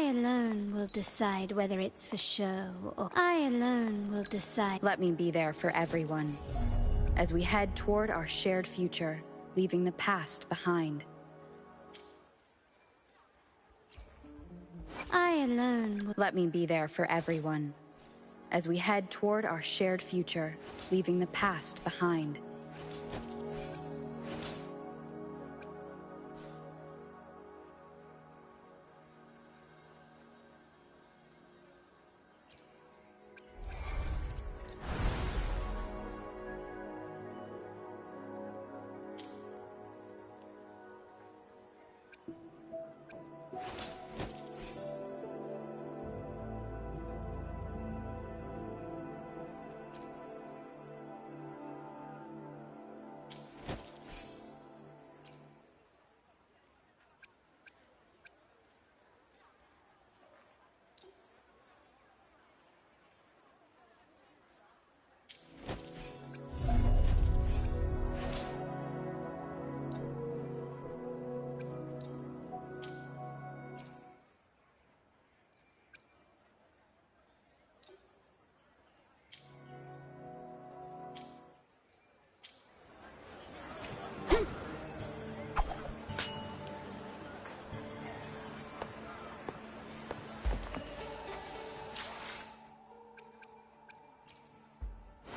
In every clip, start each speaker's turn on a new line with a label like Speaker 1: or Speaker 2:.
Speaker 1: alone will decide whether it's for show or I alone will decide.
Speaker 2: Let me be there for everyone as we head toward our shared future, leaving the past behind.
Speaker 1: I alone will.
Speaker 2: Let me be there for everyone as we head toward our shared future, leaving the past behind.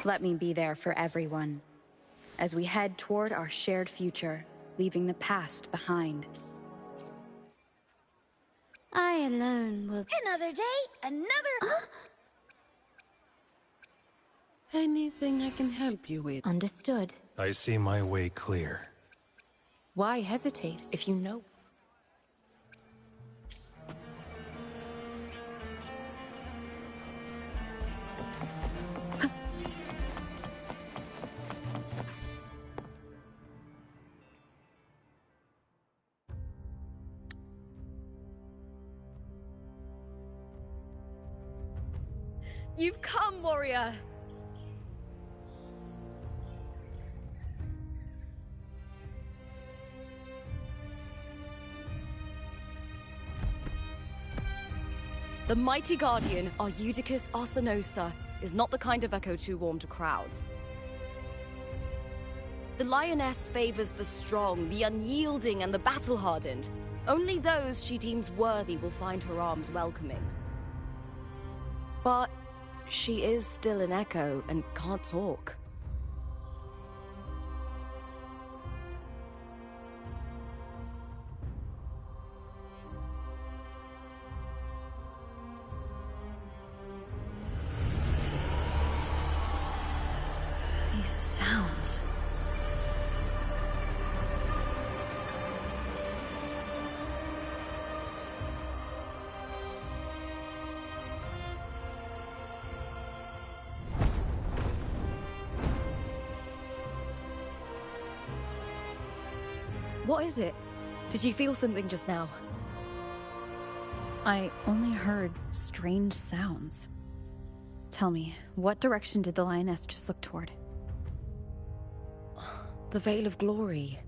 Speaker 2: Let me be there for everyone as we head toward our shared future, leaving the past behind.
Speaker 1: I alone will.
Speaker 3: Another day, another...
Speaker 4: Anything I can help you with?
Speaker 1: Understood.
Speaker 5: I see my way clear.
Speaker 6: Why hesitate if you know?
Speaker 3: You've come, warrior! The mighty guardian, Arudicus Arsenosa, is not the kind of echo too warm to crowds. The lioness favors the strong, the unyielding, and the battle-hardened. Only those she deems worthy will find her arms welcoming. But she is still an echo and can't talk.
Speaker 1: These sounds.
Speaker 3: What is it? Did you feel something just now?
Speaker 2: I only heard strange sounds. Tell me, what direction did the lioness just look toward?
Speaker 3: The Veil of Glory.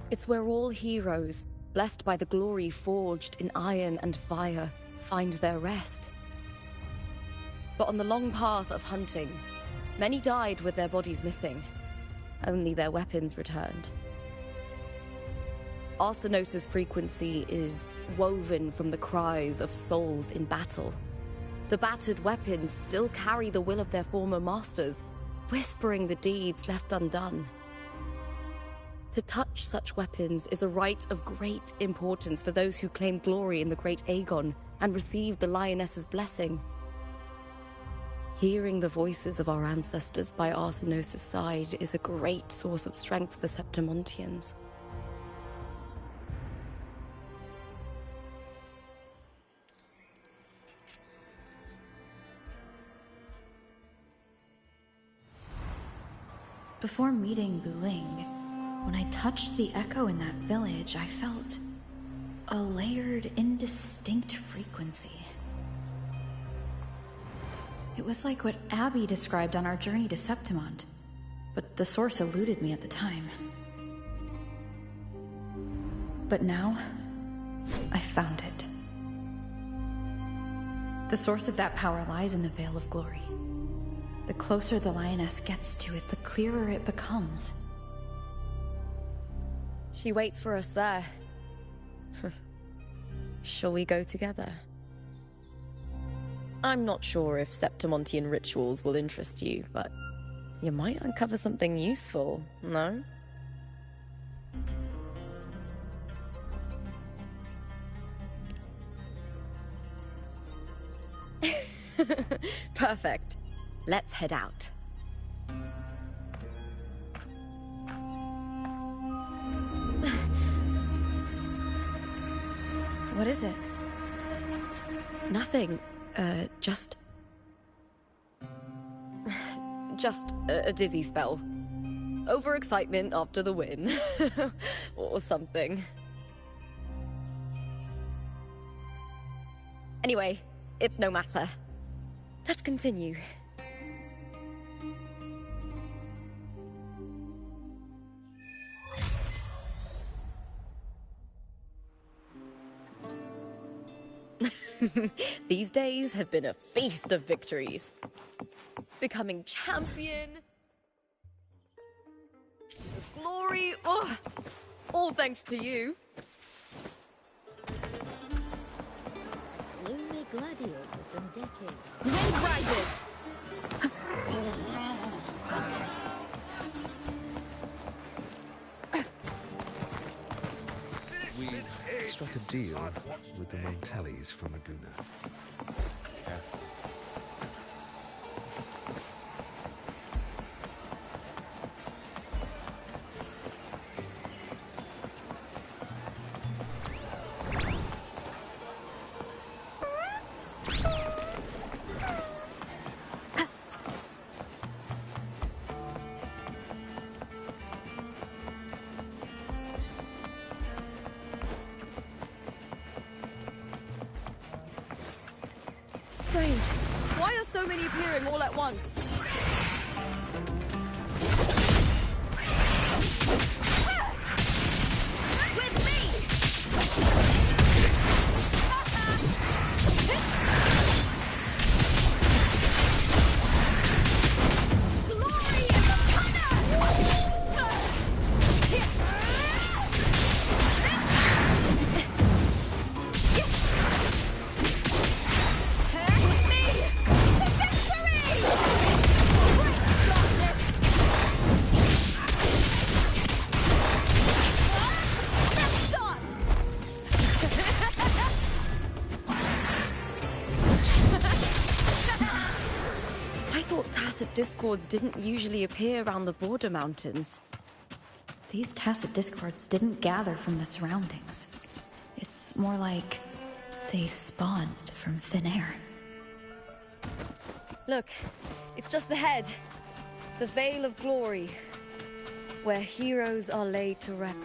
Speaker 3: It's where all heroes, blessed by the glory forged in iron and fire, find their rest. But on the long path of hunting, many died with their bodies missing. Only their weapons returned. Arsenosa's frequency is woven from the cries of souls in battle. The battered weapons still carry the will of their former masters, whispering the deeds left undone. To touch such weapons is a rite of great importance for those who claim glory in the great Aegon and receive the lioness's blessing. Hearing the voices of our ancestors by Arsenosa's side is a great source of strength for Septimontians.
Speaker 7: Before meeting Buling, when I touched the echo in that village, I felt a layered, indistinct frequency. It was like what Abby described on our journey to Septimont, but the source eluded me at the time. But now, I found it. The source of that power lies in the Veil of Glory. The closer the lioness gets to it, the clearer it becomes.
Speaker 3: She waits for us there. Shall we go together? I'm not sure if Septimontian rituals will interest you, but you might uncover something useful, no? Perfect. Let's head out.
Speaker 7: What is it?
Speaker 3: Nothing. Just a dizzy spell. Overexcitement after the win. Or something. Anyway, it's no matter. Let's continue. These days have been a feast of victories. Becoming champion. Glory. Oh, all thanks to you.
Speaker 8: Only gladiator from decades.
Speaker 3: Wind rises.
Speaker 9: We struck a deal with the Montellis from Aguna. Careful.
Speaker 3: Strange. Why are so many appearing all at once? With me! Glory in the discords didn't usually appear around the border mountains.
Speaker 7: These tacit discords didn't gather from the surroundings. It's more like they spawned from thin air.
Speaker 3: Look, it's just ahead. The Veil of Glory, where heroes are laid to rest.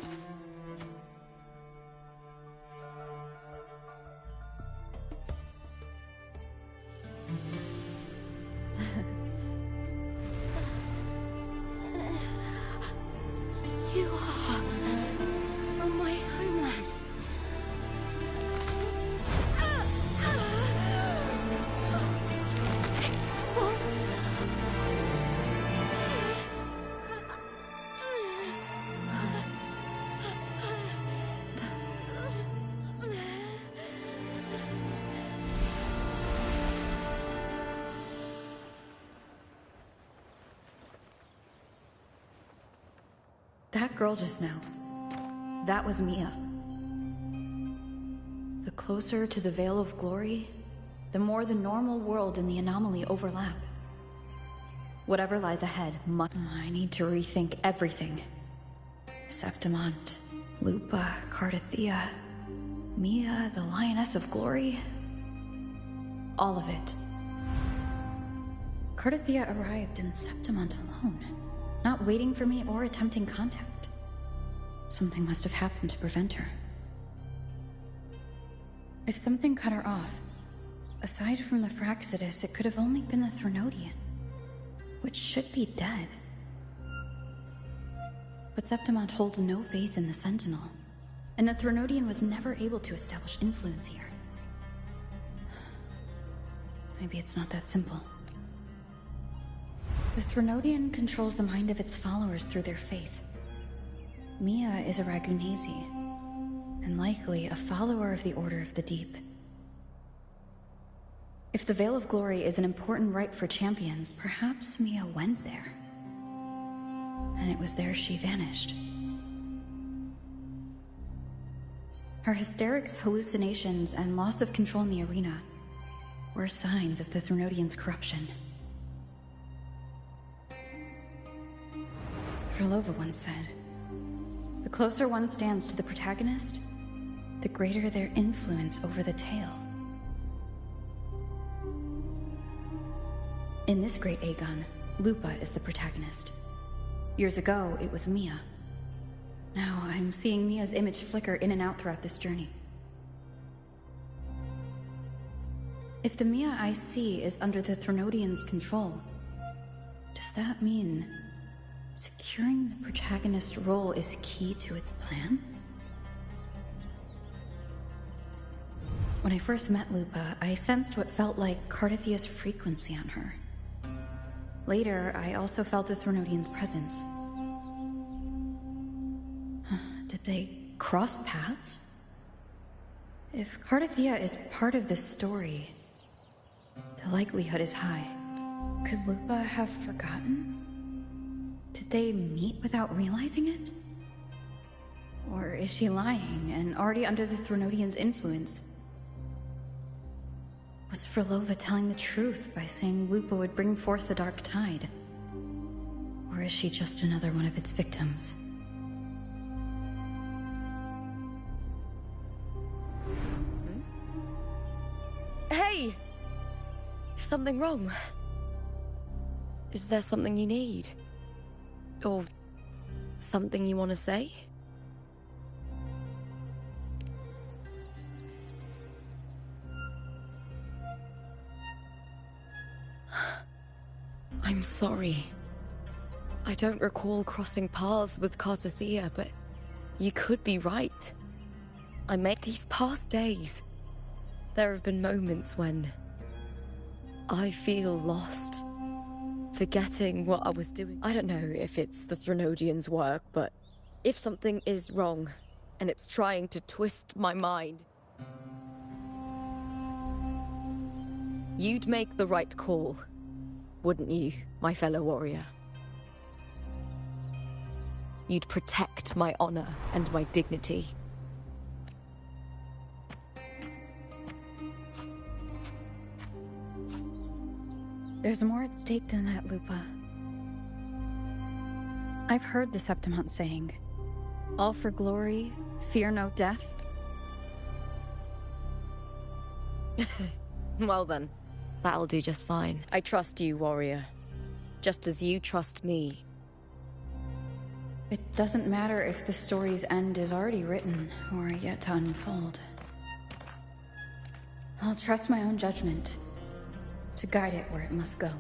Speaker 8: You are from my homeland.
Speaker 7: That girl just now, that was Mia. The closer to the Veil of Glory, the more the normal world and the anomaly overlap. Whatever lies ahead, I need to rethink everything. Septimont, Lupa, Cardathea, Mia, the Lioness of Glory. All of it. Cardathea arrived in Septimont alone, not waiting for me or attempting contact. Something must have happened to prevent her. If something cut her off, aside from the Fraxidus, it could have only been the Threnodian, which should be dead. But Septimont holds no faith in the Sentinel, and the Threnodian was never able to establish influence here. maybe it's not that simple. The Threnodian controls the mind of its followers through their faith. Mia is a Ragunasi, and likely a follower of the Order of the Deep. If the Veil of Glory is an important rite for champions, perhaps Mia went there. And it was there she vanished. Her hysterics, hallucinations, and loss of control in the arena were signs of the Threnodians' corruption. Krylova once said, "The closer one stands to the protagonist, the greater their influence over the tale." In this great Aegon, Lupa is the protagonist. Years ago, it was Mia. Now I'm seeing Mia's image flicker in and out throughout this journey. If the Mia I see is under the Threnodians' control, does that mean securing the protagonist role is key to its plan? When I first met Lupa, I sensed what felt like Cardathia's frequency on her. Later, I also felt the Threnodians' presence. Did they cross paths? If Cardathia is part of this story, the likelihood is high. Could Lupa have forgotten? Did they meet without realizing it? Or is she lying and already under the Threnodians' influence? Was Krylova telling the truth by saying Lupa would bring forth the Dark Tide? Or is she just another one of its victims?
Speaker 3: Hey! Is something wrong? Is there something you need? Or something you want to say? I'm sorry. I don't recall crossing paths with Cardathia, but you could be right. I made these past days. There have been moments when I feel lost, forgetting what I was doing. I don't know if it's the Threnodians' work, but if something is wrong and it's trying to twist my mind, you'd make the right call, wouldn't you, my fellow warrior? You'd protect my honor and my dignity.
Speaker 7: There's more at stake than that, Lupa. I've heard the Septimont saying, "All for glory, fear no death."
Speaker 3: Well then, that'll do just fine. I trust you, warrior. Just as you trust me.
Speaker 7: It doesn't matter if the story's end is already written or yet to unfold. I'll trust my own judgment to guide it where it must go.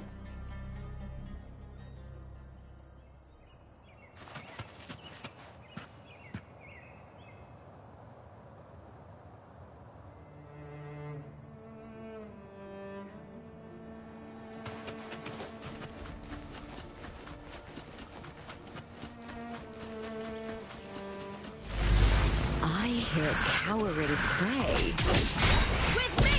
Speaker 3: I hear cowering prey. With me!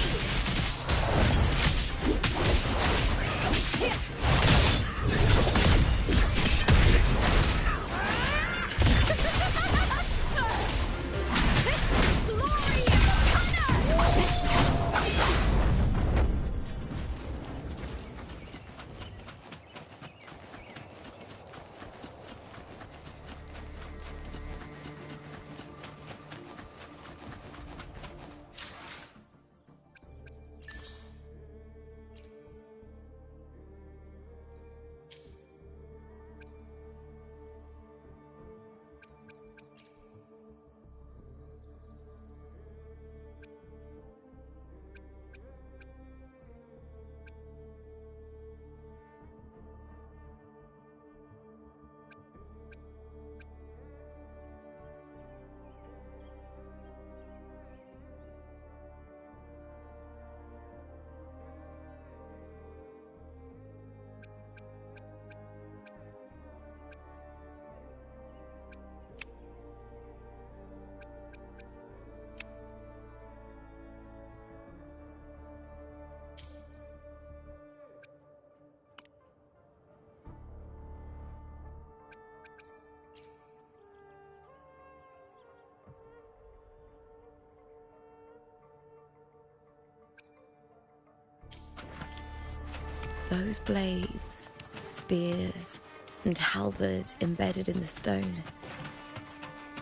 Speaker 3: Those blades, spears, and halberd embedded in the stone,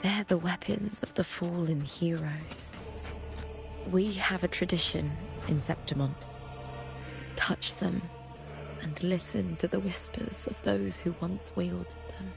Speaker 3: they're the weapons of the fallen heroes. We have a tradition in Septimont. Touch them and listen to the whispers of those who once wielded them.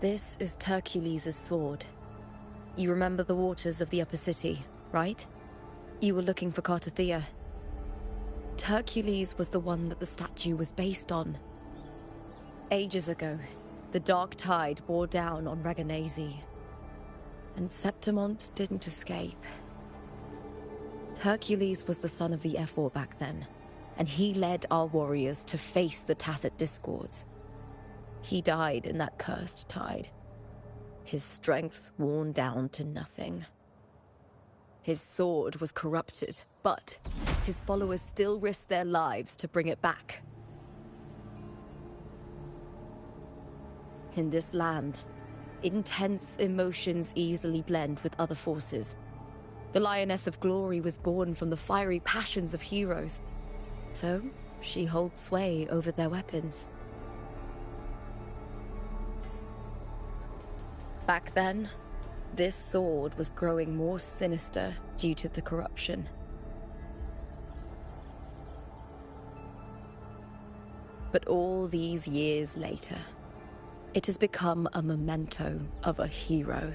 Speaker 3: This is Hercules' sword. You remember the waters of the Upper City, right? You were looking for Cartathea. Hercules was the one that the statue was based on. Ages ago, the dark tide bore down on Reganesi, and Septimont didn't escape. Hercules was the son of the Ephor back then, and he led our warriors to face the Tacit Discords. He died in that cursed tide, his strength worn down to nothing. His sword was corrupted, but his followers still risked their lives to bring it back. In this land, intense emotions easily blend with other forces. The Lioness of Glory was born from the fiery passions of heroes, so she holds sway over their weapons. Back then, this sword was growing more sinister due to the corruption. But all these years later, it has become a memento of a hero.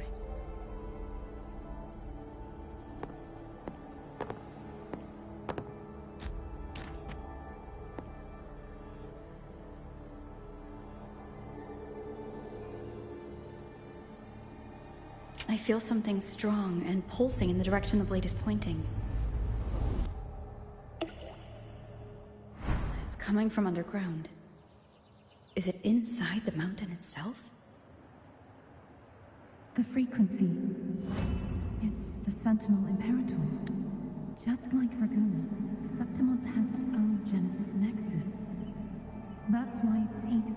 Speaker 7: I feel something strong and pulsing in the direction the blade is pointing. It's coming from underground. Is it inside the mountain itself?
Speaker 10: The frequency. It's the Sentinel Imperator. Just like Raguna, Septimont has its own Genesis Nexus. That's why it seeks.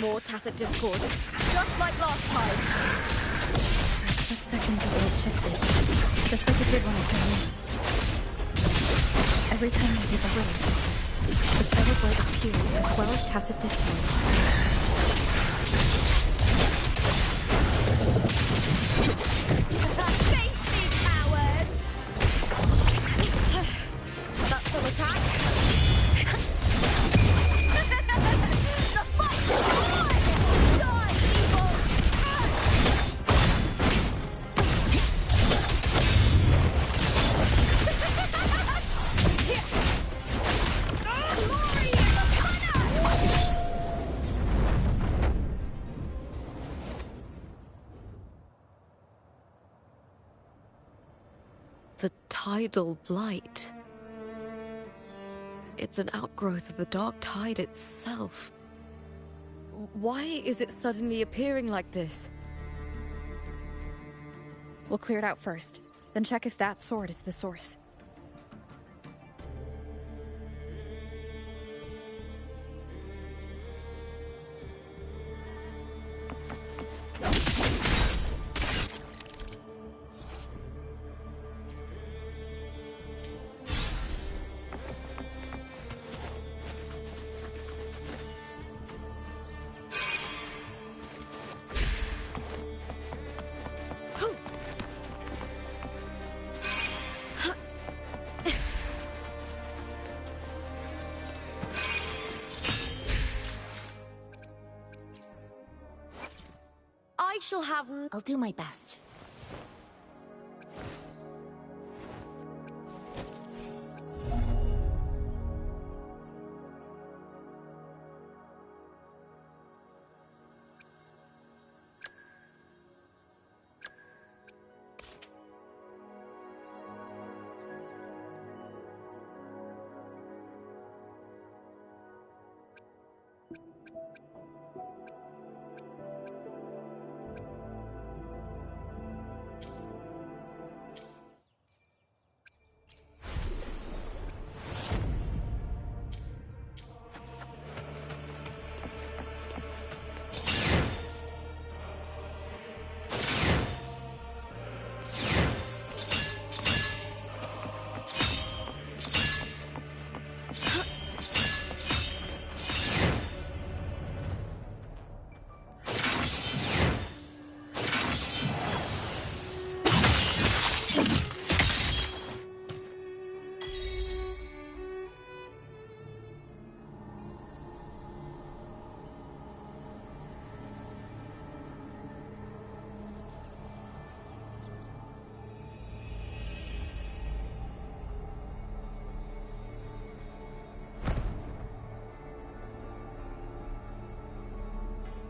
Speaker 3: More Tacit Discord, just like last time.
Speaker 7: For a split second, the world shifted, just like it did when I came in. Every time I take a little focus, the Twilight Blade appears as well as Tacit Discord.
Speaker 3: Face me, coward! tidal blight. It's an outgrowth of the dark tide itself. Why is it suddenly appearing like this?
Speaker 2: We'll clear it out first, then check if that sword is the source.
Speaker 8: I shall have... I'll do my best.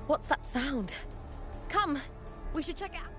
Speaker 3: What's that sound? Come, we should check it out.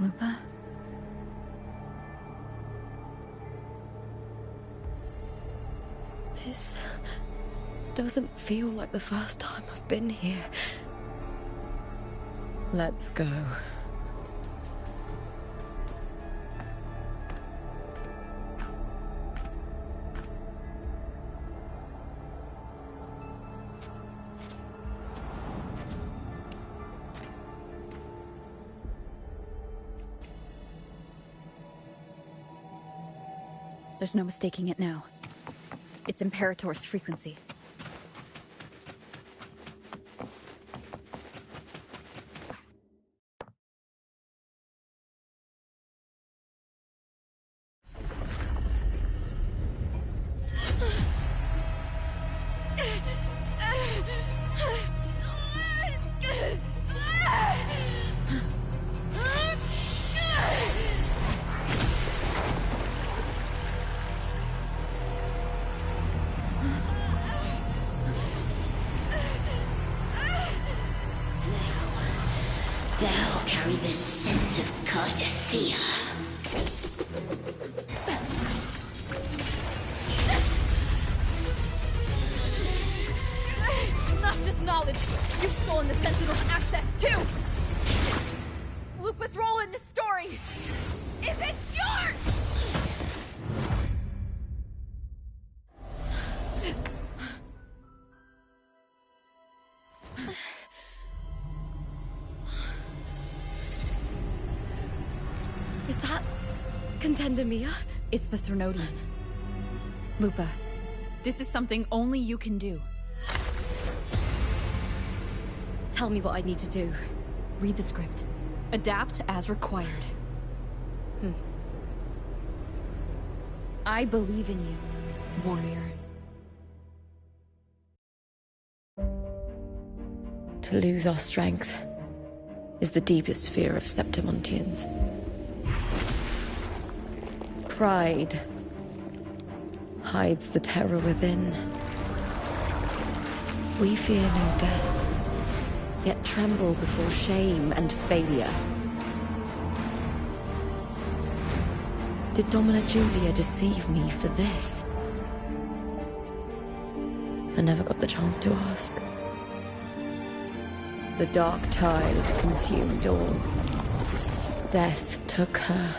Speaker 7: Lupa?
Speaker 3: This doesn't feel like the first time I've been here. Let's go.
Speaker 2: There's no mistaking it now. It's Imperator's frequency.
Speaker 8: Thou carry the scent of Cardathea.
Speaker 7: access to Lupa's role in this story. Is it yours?
Speaker 3: Is that Contender Mia?
Speaker 7: It's the Threnodian. Lupa, this is something only you can do.
Speaker 3: Tell me what I need to do.
Speaker 7: Read the script. Adapt as required. I believe in you, warrior.
Speaker 3: To lose our strength is the deepest fear of Septimontians. Pride hides the terror within. We fear no death, yet tremble before shame and failure. Did Domina Julia deceive me for this? I never got the chance to ask. The dark tide consumed all. Death took her,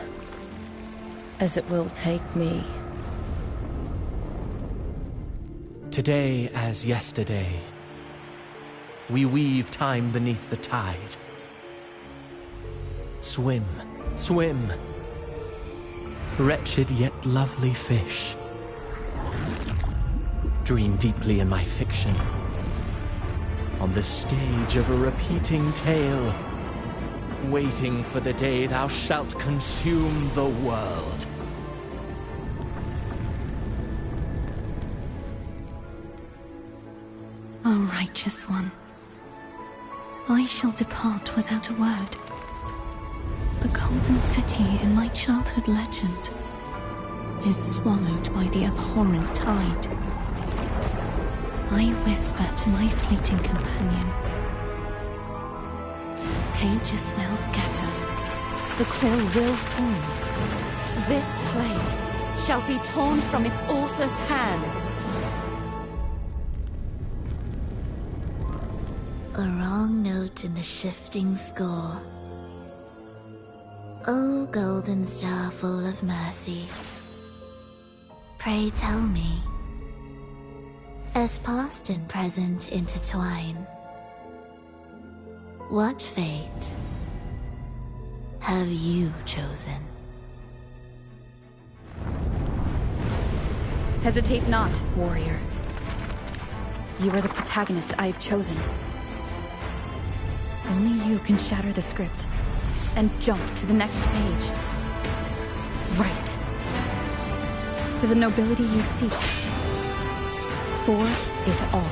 Speaker 3: as it will take me.
Speaker 5: Today as yesterday, we weave time beneath the tide. Swim, swim, wretched yet lovely fish. Dream deeply in my fiction, on the stage of a repeating tale, waiting for the day thou shalt consume the world.
Speaker 10: O righteous one, I shall depart without a word. The golden city in my childhood legend is swallowed by the abhorrent tide. I whisper to my fleeting companion. Pages will scatter. The quill will fall. This play shall be torn from its author's hands.
Speaker 8: A wrong note in the shifting score. O golden star full of mercy, pray tell me, as past and present intertwine, what fate have you chosen?
Speaker 7: Hesitate not, warrior. You are the protagonist I have chosen. Only you can shatter the script and jump to the next page. Right. For the nobility you seek. For it all.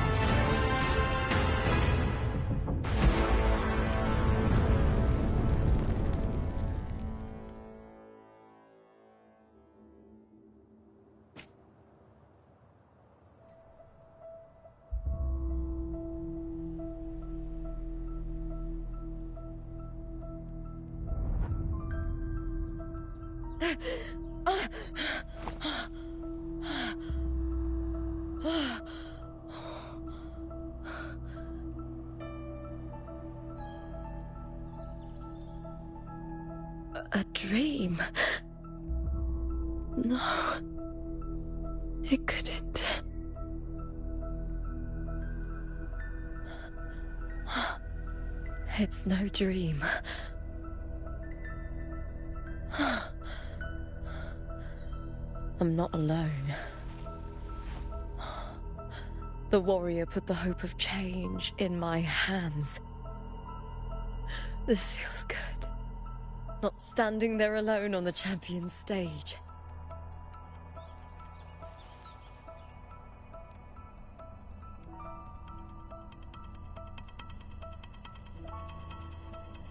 Speaker 3: A dream? No. It couldn't. It's no dream. I'm not alone. The warrior put the hope of change in my hands. This feels good. Not standing there alone on the champion's stage.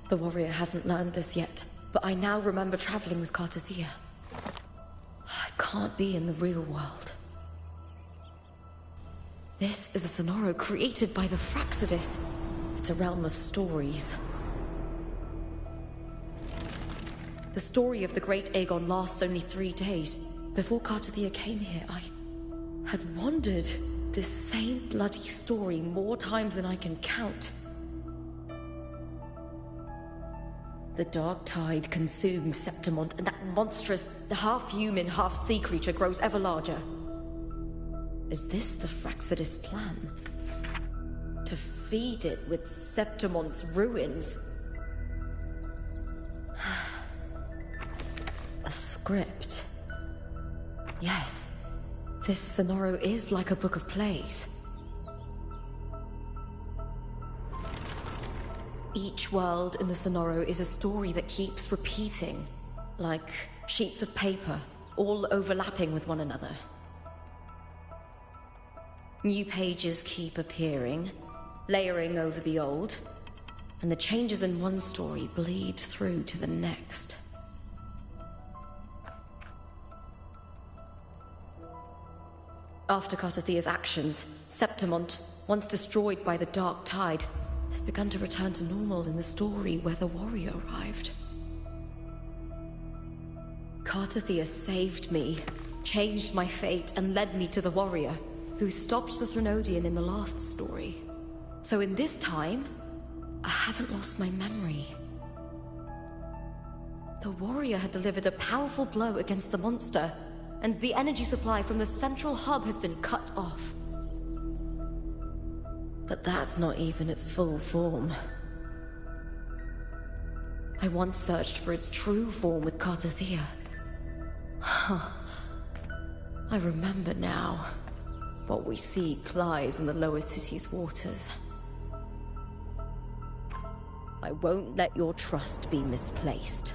Speaker 3: The warrior hasn't learned this yet, but I now remember traveling with Cartathea. I can't be in the real world. This is a Sonoro created by the Fraxidus. It's a realm of stories. The story of the great Aegon lasts only 3 days. Before Cartathea came here, I had wandered this same bloody story more times than I can count. The dark tide consumed Septimont, and that monstrous, half-human, half-sea creature grows ever larger. Is this the Fraxidus plan? To feed it with Septimont's ruins? A script. Yes, this Sonoro is like a book of plays. Each world in the Sonoro is a story that keeps repeating, like sheets of paper, all overlapping with one another. New pages keep appearing, layering over the old, and the changes in one story bleed through to the next. After Cartathea's actions, Septimont, once destroyed by the dark tide, has begun to return to normal in the story where the warrior arrived. Cartathea saved me, changed my fate, and led me to the warrior, who stopped the Threnodian in the last story. So in this time, I haven't lost my memory. The warrior had delivered a powerful blow against the monster, and the energy supply from the central hub has been cut off. But that's not even its full form. I once searched for its true form with Cartathea. I remember now. What we seek lies in the lower city's waters.
Speaker 8: I won't let your trust be misplaced.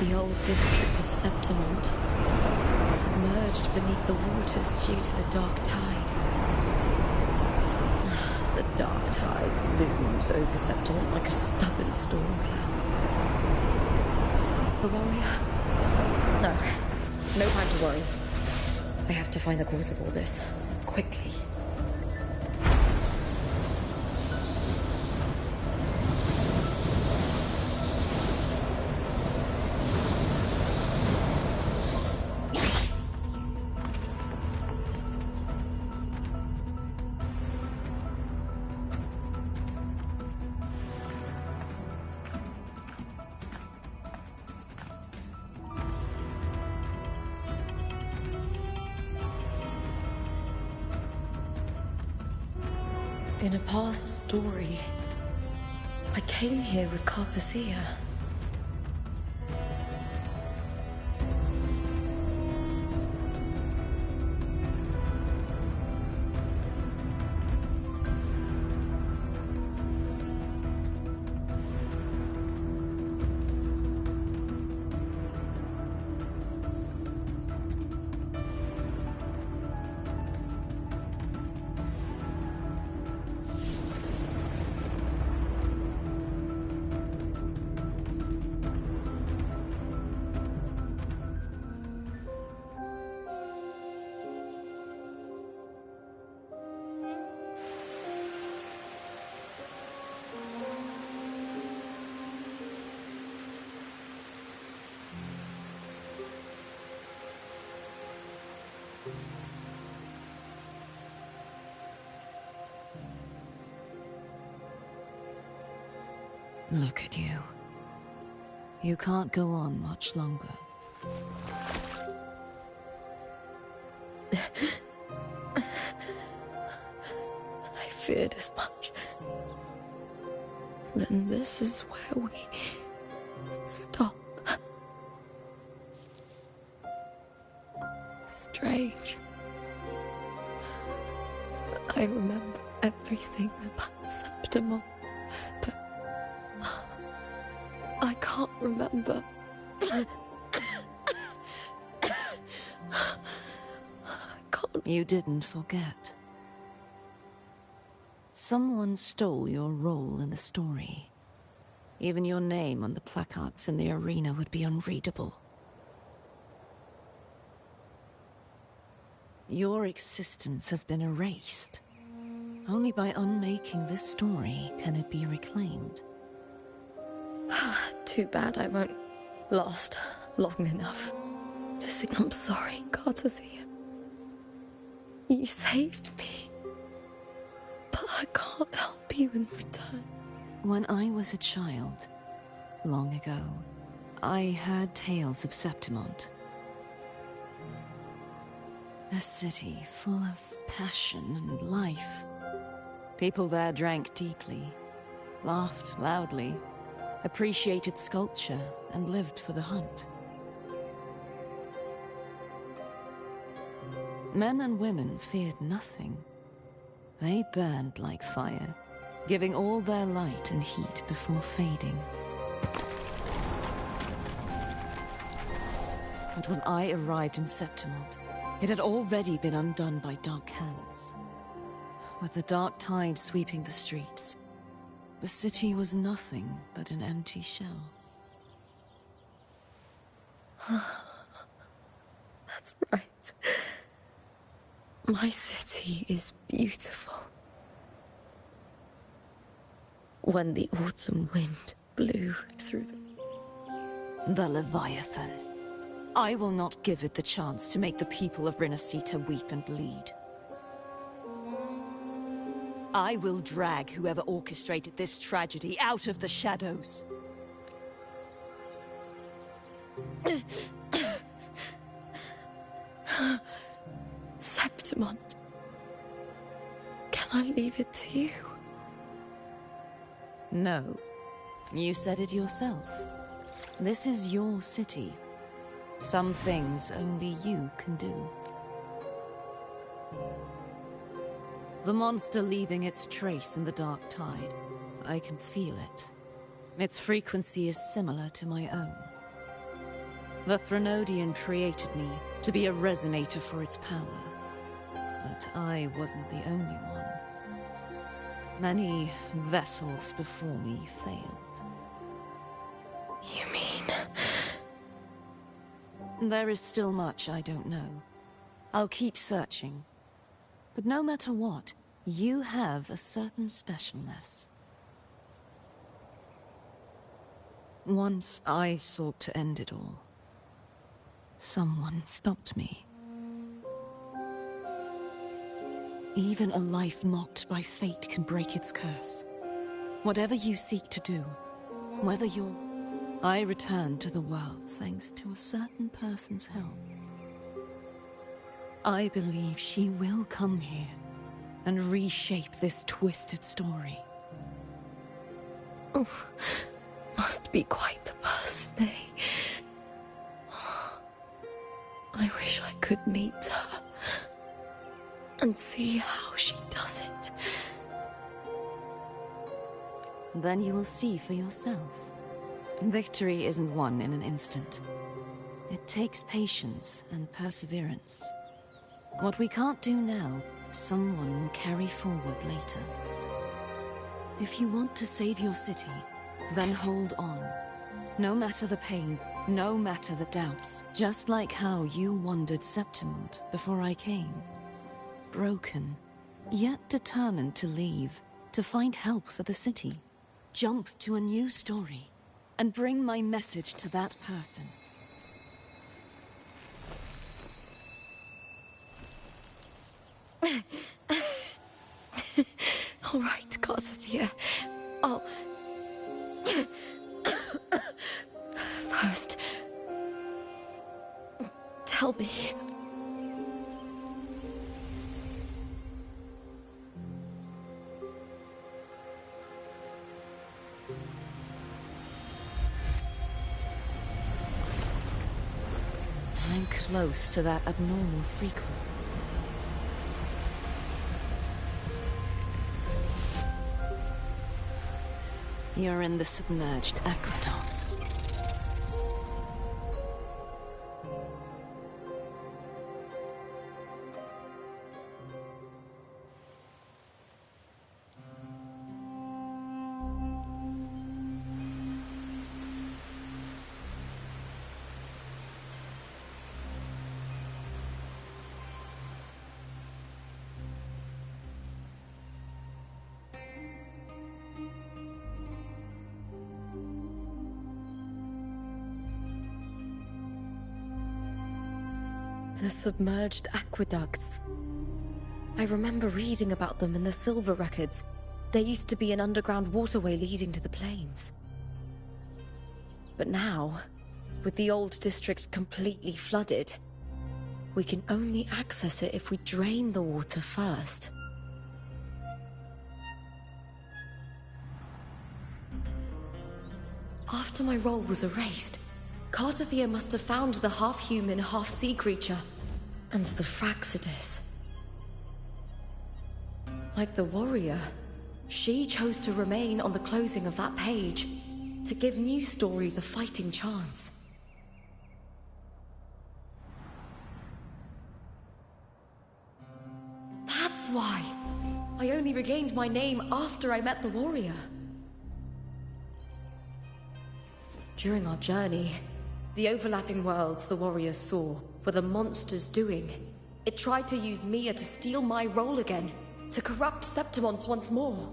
Speaker 3: The old district of Septimont, submerged beneath the waters due to the dark tide. The dark tide looms over Septimont like a stubborn storm cloud. Is the warrior? No time to worry. I have to find the cause of all this, quickly. In a past story, I came here with Cartathea.
Speaker 11: Look at you. You can't go on much longer.
Speaker 3: I feared as much. Then this is where we stop. Strange. I remember everything about Septimon, but I can't remember.
Speaker 11: You didn't forget. Someone stole your role in the story. Even your name on the placards in the arena would be unreadable. Your existence has been erased. Only by unmaking this story can it be reclaimed.
Speaker 3: Too bad I won't last long enough to sing I'm sorry, Gardathia. You saved me, but I can't help you in return.
Speaker 11: When I was a child, long ago, I heard tales of Septimont. A city full of passion and life. People there drank deeply, laughed loudly, appreciated sculpture, and lived for the hunt. Men and women feared nothing. They burned like fire, giving all their light and heat before fading. But when I arrived in Septimont, it had already been undone by dark hands. With the dark tide sweeping the streets, the city was nothing but an empty shell.
Speaker 3: That's right. My city is beautiful. When the autumn wind blew through
Speaker 11: The Leviathan. I will not give it the chance to make the people of Rinasita weep and bleed. I will drag whoever orchestrated this tragedy out of the shadows.
Speaker 3: Septimont. Can I leave it to you?
Speaker 11: No. You said it yourself. This is your city. Some things only you can do. The monster leaving its trace in the dark tide. I can feel it. Its frequency is similar to my own. The Threnodian created me to be a resonator for its power. But I wasn't the only one. Many vessels before me failed.
Speaker 3: You mean...
Speaker 11: There is still much I don't know. I'll keep searching. But no matter what, you have a certain specialness. Once I sought to end it all. Someone stopped me. Even a life mocked by fate can break its curse. Whatever you seek to do, whether you're... I returned to the world thanks to a certain person's help. I believe she will come here and reshape this twisted story.
Speaker 3: Oh, must be quite the person, eh? I wish I could meet her and see how she does it.
Speaker 11: Then you will see for yourself. Victory isn't won in an instant. It takes patience and perseverance. What we can't do now, someone will carry forward later. If you want to save your city, then hold on. No matter the pain, no matter the doubts. Just like how you wandered Septimont before I came. Broken, yet determined to leave, to find help for the city. Jump to a new story, and bring my message to that person.
Speaker 3: All right, Garcia. I'll... First... Tell me...
Speaker 11: I'm close to that abnormal frequency. You're in the submerged aqueducts.
Speaker 3: The submerged aqueducts. I remember reading about them in the Silver records. There used to be an underground waterway leading to the plains. But now, with the old district completely flooded, we can only access it if we drain the water first. After my role was erased, Cartathea must have found the half-human, half-sea creature, and the Fraxidus. Like the warrior, she chose to remain on the closing of that page, to give new stories a fighting chance. That's why I only regained my name after I met the warrior. During our journey, the overlapping worlds the warriors saw were the monsters doing. It tried to use Mia to steal my role again, to corrupt Septimons once more.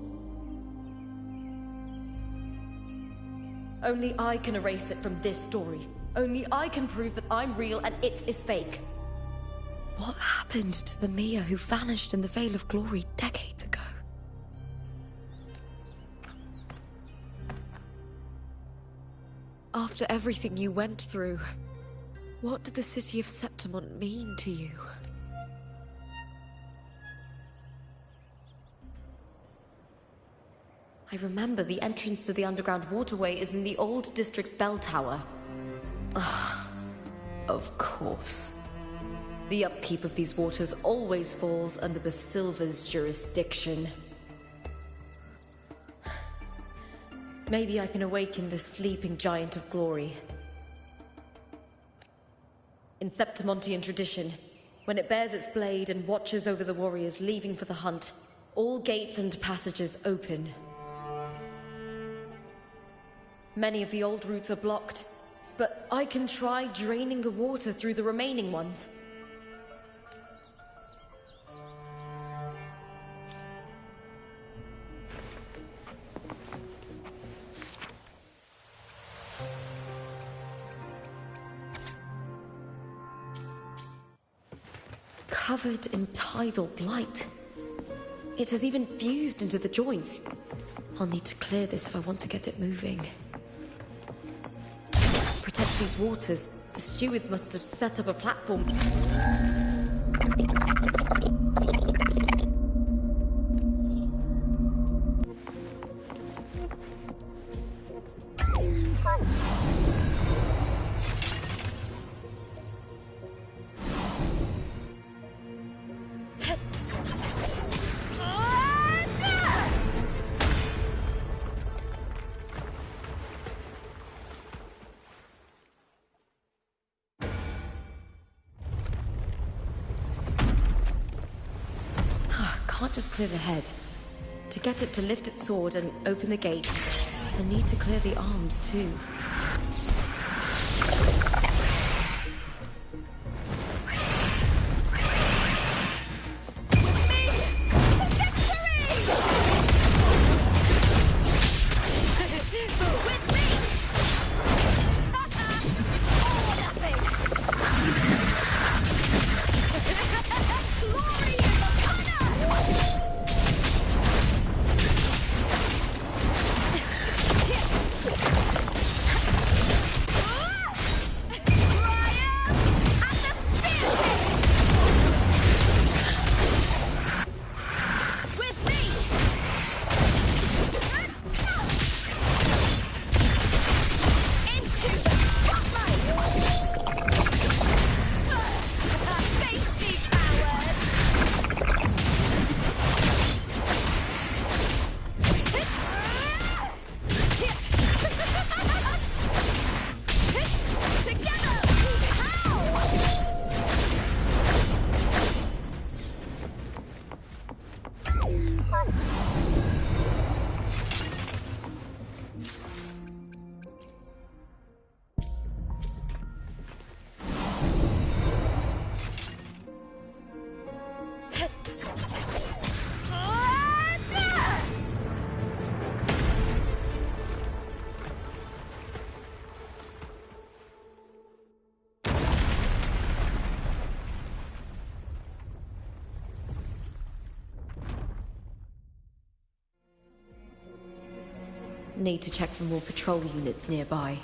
Speaker 3: Only I can erase it from this story. Only I can prove that I'm real and it is fake. What happened to the Mia who vanished in the Veil of Glory decades ago? After everything you went through, what did the city of Septimon mean to you? I remember the entrance to the underground waterway is in the old district's bell tower. Ah, of course. The upkeep of these waters always falls under the Silver's jurisdiction. Maybe I can awaken the sleeping giant of glory. In Septimontian tradition, when it bears its blade and watches over the warriors leaving for the hunt, all gates and passages open. Many of the old routes are blocked, but I can try draining the water through the remaining ones. Covered in tidal blight. It has even fused into the joints. I'll need to clear this if I want to get it moving. To protect these waters, the stewards must have set up a platform. Can't just clear the head. To get it to lift its sword and open the gates, I need to clear the arms too.
Speaker 8: Glory in the
Speaker 3: Need to check for more patrol units nearby.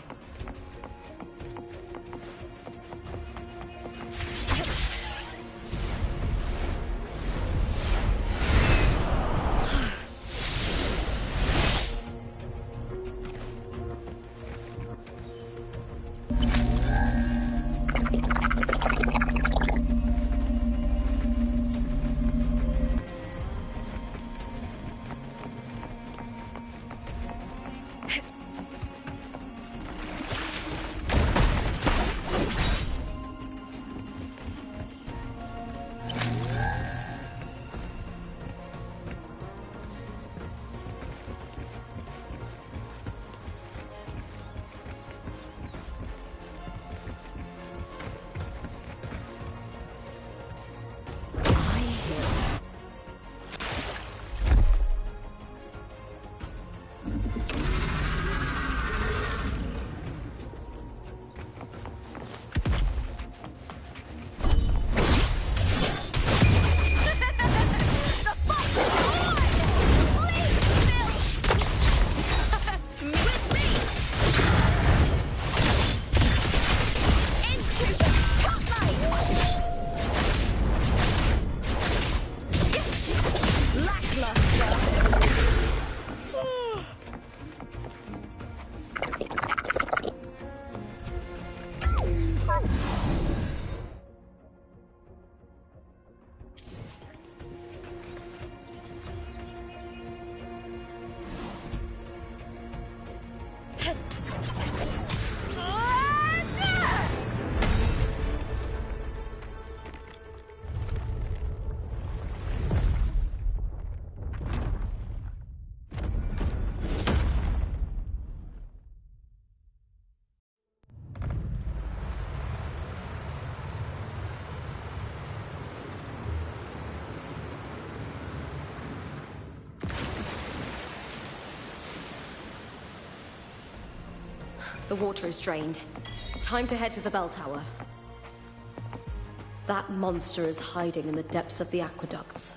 Speaker 3: The water is drained. Time to head to the bell tower. That monster is hiding in the depths of the aqueducts.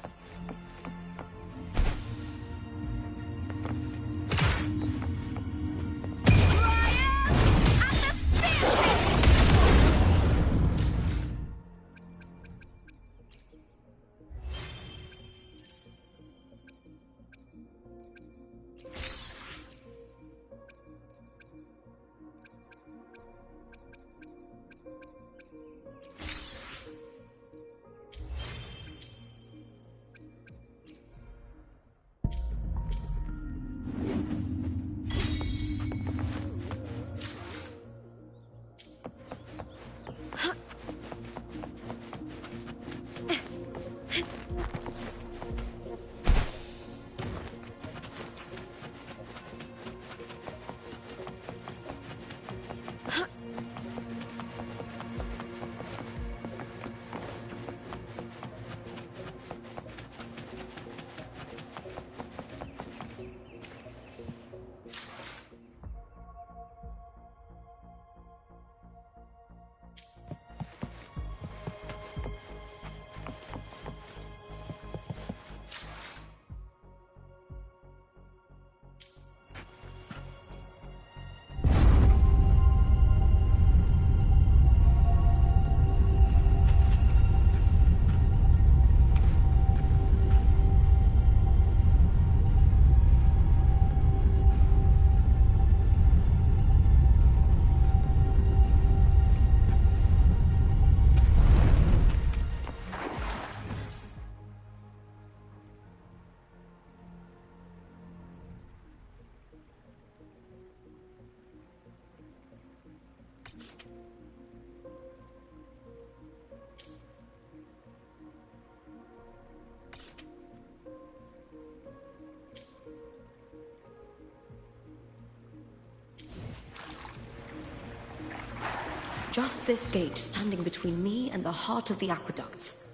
Speaker 3: Just this gate standing between me and the heart of the aqueducts.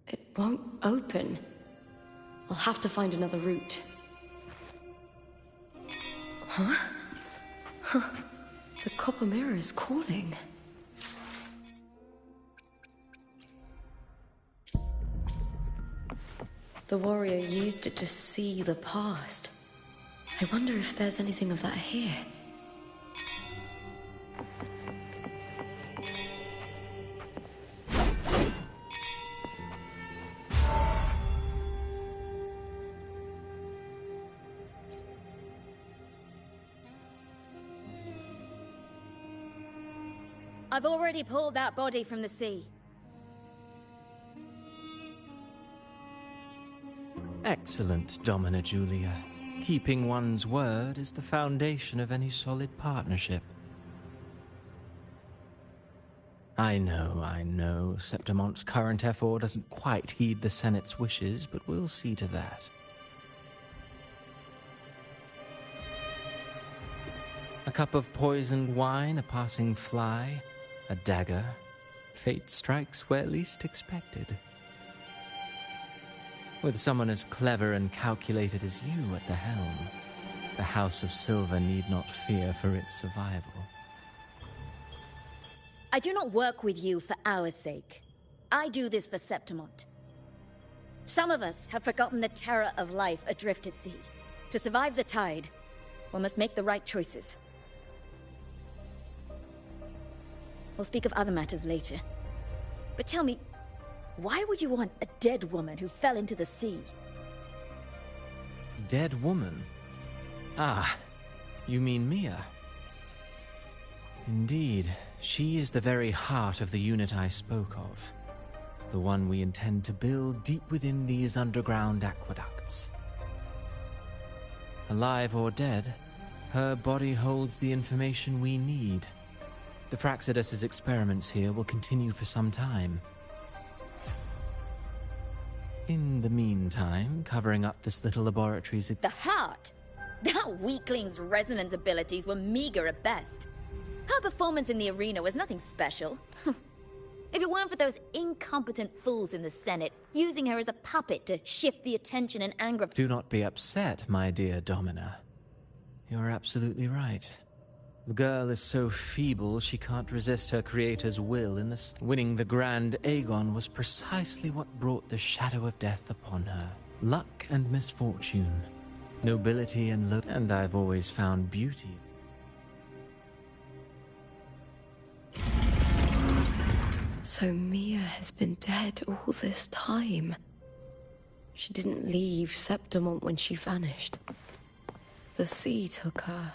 Speaker 3: It won't open. I'll have to find another route. Huh? Huh. The copper mirror is calling. The warrior used it to see the past. I wonder if there's anything of that here.
Speaker 12: I've already pulled that body from the sea.
Speaker 5: Excellent, Domina Julia. Keeping one's word is the foundation of any solid partnership. I know, Septimonte's current effort doesn't quite heed the Senate's wishes, but we'll see to that. A cup of poisoned wine, a passing fly, a dagger. Fate strikes where least expected. With someone as clever and calculated as you at the helm, the House of Silver need not fear for its survival.
Speaker 12: I do not work with you for our sake. I do this for Septimont. Some of us have forgotten the terror of life adrift at sea. To survive the tide, one must make the right choices. We'll speak of other matters later. But tell me, why would you want a dead woman who fell into the sea?
Speaker 5: Dead woman? Ah, you mean Mia? Indeed, she is the very heart of the unit I spoke of. The one we intend to build deep within these underground aqueducts. Alive or dead, her body holds the information we need. The Fraxidus's experiments here will continue for some time. In the meantime, covering up this little laboratory's...
Speaker 12: The heart? That weakling's resonance abilities were meager at best. Her performance in the arena was nothing special. If it weren't for those incompetent fools in the Senate, using her as a puppet to shift the attention and anger of...
Speaker 5: Do not be upset, my dear Domina. You're absolutely right. The girl is so feeble she can't resist her creator's will in this. Winning the Grand Aegon was precisely what brought the shadow of death upon her. Luck and misfortune, nobility and and I've always found beauty.
Speaker 3: So Mia has been dead all this time. She didn't leave Septimont when she vanished. The sea took her.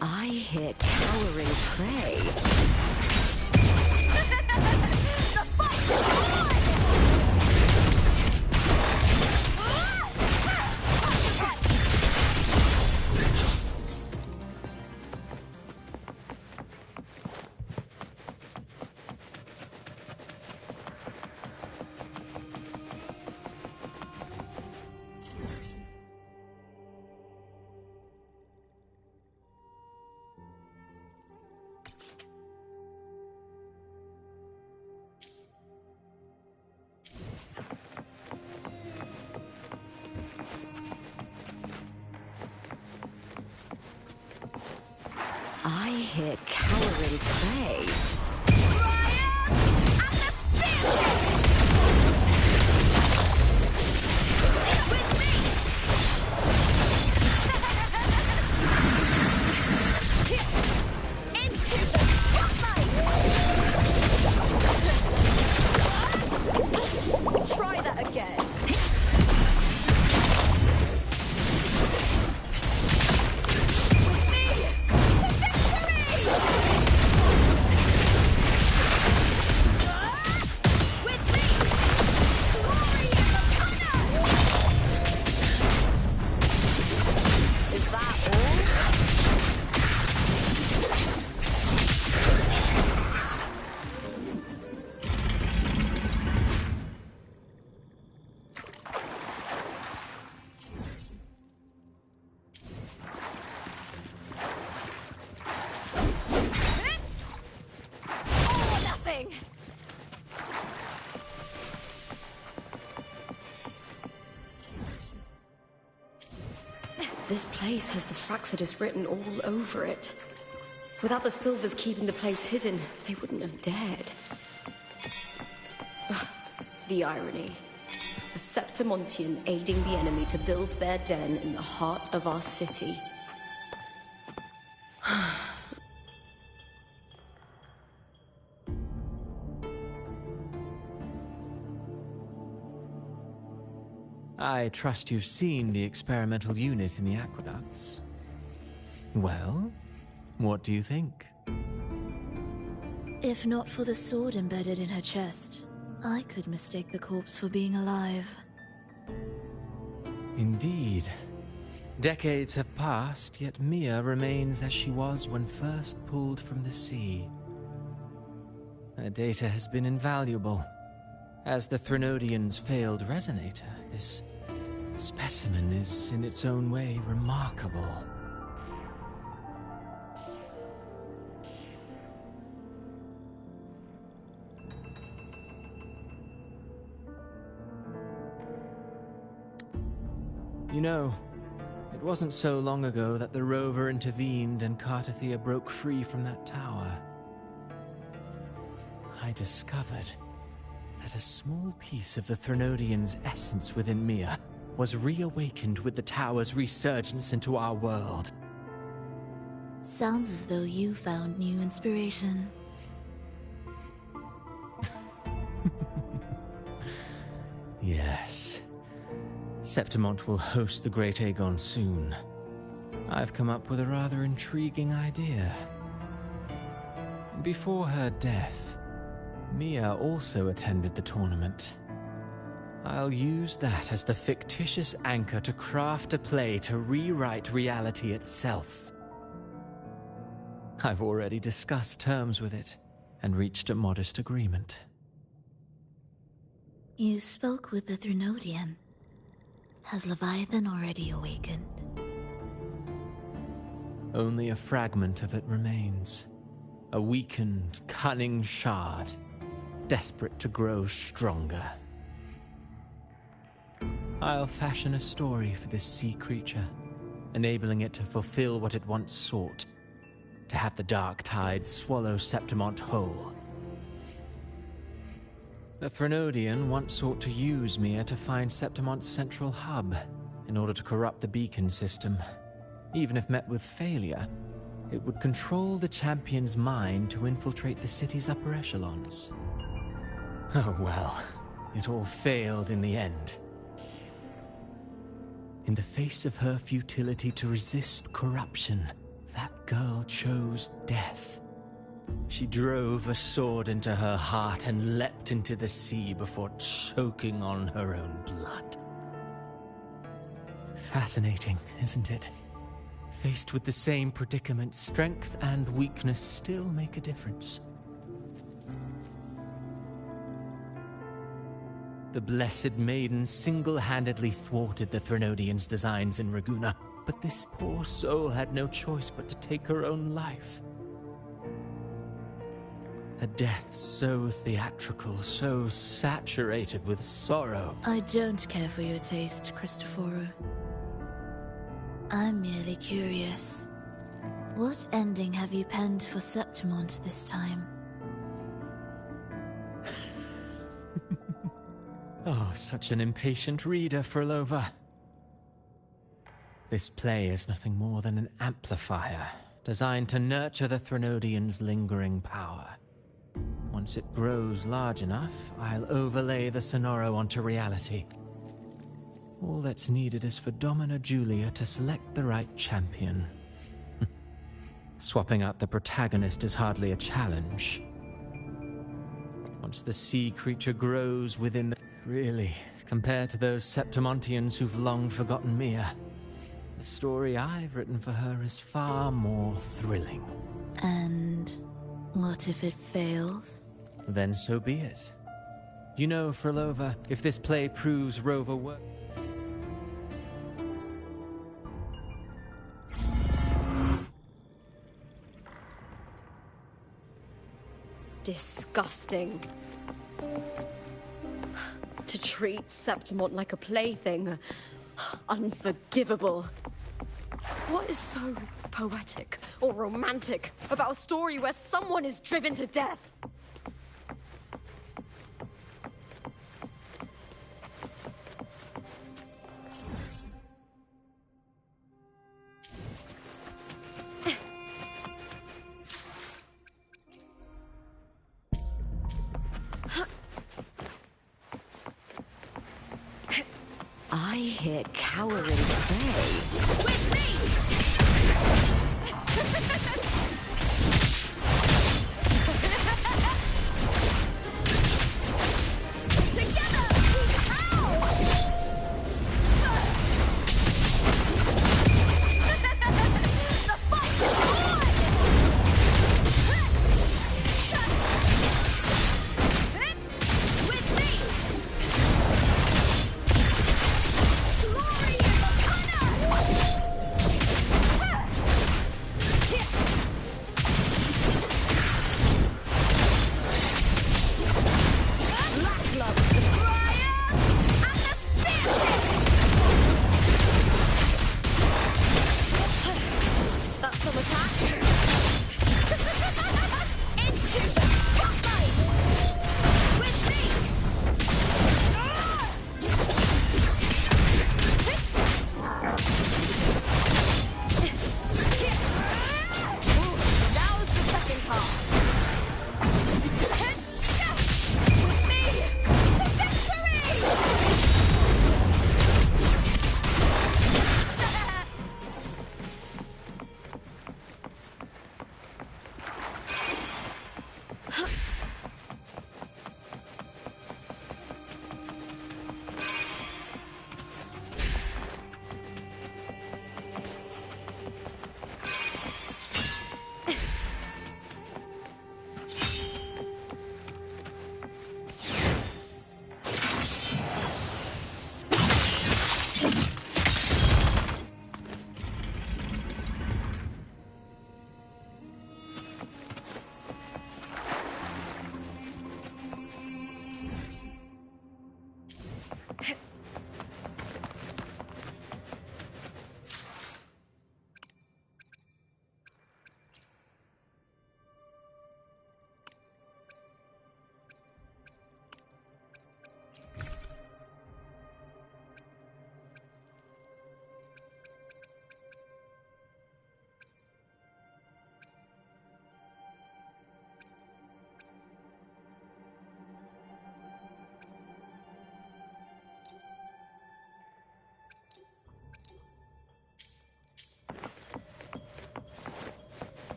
Speaker 3: I hear cowering prey.
Speaker 12: The fight's on!
Speaker 3: I hear cowering prey.
Speaker 12: Try that again.
Speaker 3: This place has the Fraxidus written all over it. Without the Silvers keeping the place hidden, they wouldn't have dared. Ugh, the irony. A Septimontian aiding the enemy to build their den in the heart of our city.
Speaker 5: I trust you've seen the experimental unit in the aqueducts. Well, what do you think?
Speaker 7: If not for the sword embedded in her chest, I could mistake the corpse for being alive.
Speaker 5: Indeed. Decades have passed, yet Mia remains as she was when first pulled from the sea. Her data has been invaluable. As the Threnodian's failed resonator, this specimen is, in its own way, remarkable. You know, it wasn't so long ago that the rover intervened and Cartathea broke free from that tower. I discovered that a small piece of the Threnodian's essence within Mia was reawakened with the tower's resurgence into our world.
Speaker 7: Sounds as though you found new inspiration.
Speaker 5: Yes. Septimont will host the Great Aegon soon. I've come up with a rather intriguing idea. Before her death, Mia also attended the tournament. I'll use that as the fictitious anchor to craft a play to rewrite reality itself. I've already discussed terms with it, and reached a modest agreement.
Speaker 7: You spoke with the Threnodian. Has Leviathan already awakened?
Speaker 5: Only a fragment of it remains. A weakened, cunning shard, desperate to grow stronger. I'll fashion a story for this sea creature, enabling it to fulfill what it once sought, to have the dark tides swallow Septimont whole. The Threnodian once sought to use Mia to find Septimont's central hub, in order to corrupt the beacon system. Even if met with failure, it would control the champion's mind to infiltrate the city's upper echelons. Oh well, it all failed in the end. In the face of her futility to resist corruption, that girl chose death. She drove a sword into her heart and leapt into the sea before choking on her own blood. Fascinating, isn't it? Faced with the same predicament, strength and weakness still make a difference. The Blessed Maiden single-handedly thwarted the Threnodian's designs in Raguna, but this poor soul had no choice but to take her own life. A death so theatrical, so saturated with sorrow.
Speaker 7: I don't care for your taste, Cristoforo. I'm merely curious. What ending have you penned for Septimont this time?
Speaker 5: Oh, such an impatient reader, Frolova. This play is nothing more than an amplifier, designed to nurture the Threnodian's lingering power. Once it grows large enough, I'll overlay the Sonoro onto reality. All that's needed is for Domina Julia to select the right champion. Swapping out the protagonist is hardly a challenge. Once the sea creature grows within the... Really, compared to those Septimontians who've long forgotten Mia, the story I've written for her is far more thrilling.
Speaker 7: And what if it fails?
Speaker 5: Then so be it. You know, Frolova, if this play proves Rover work...
Speaker 3: Disgusting. To treat Septimont like a plaything. Unforgivable. What is so poetic or romantic about a story where someone is driven to death? I hear cowering prey. With me!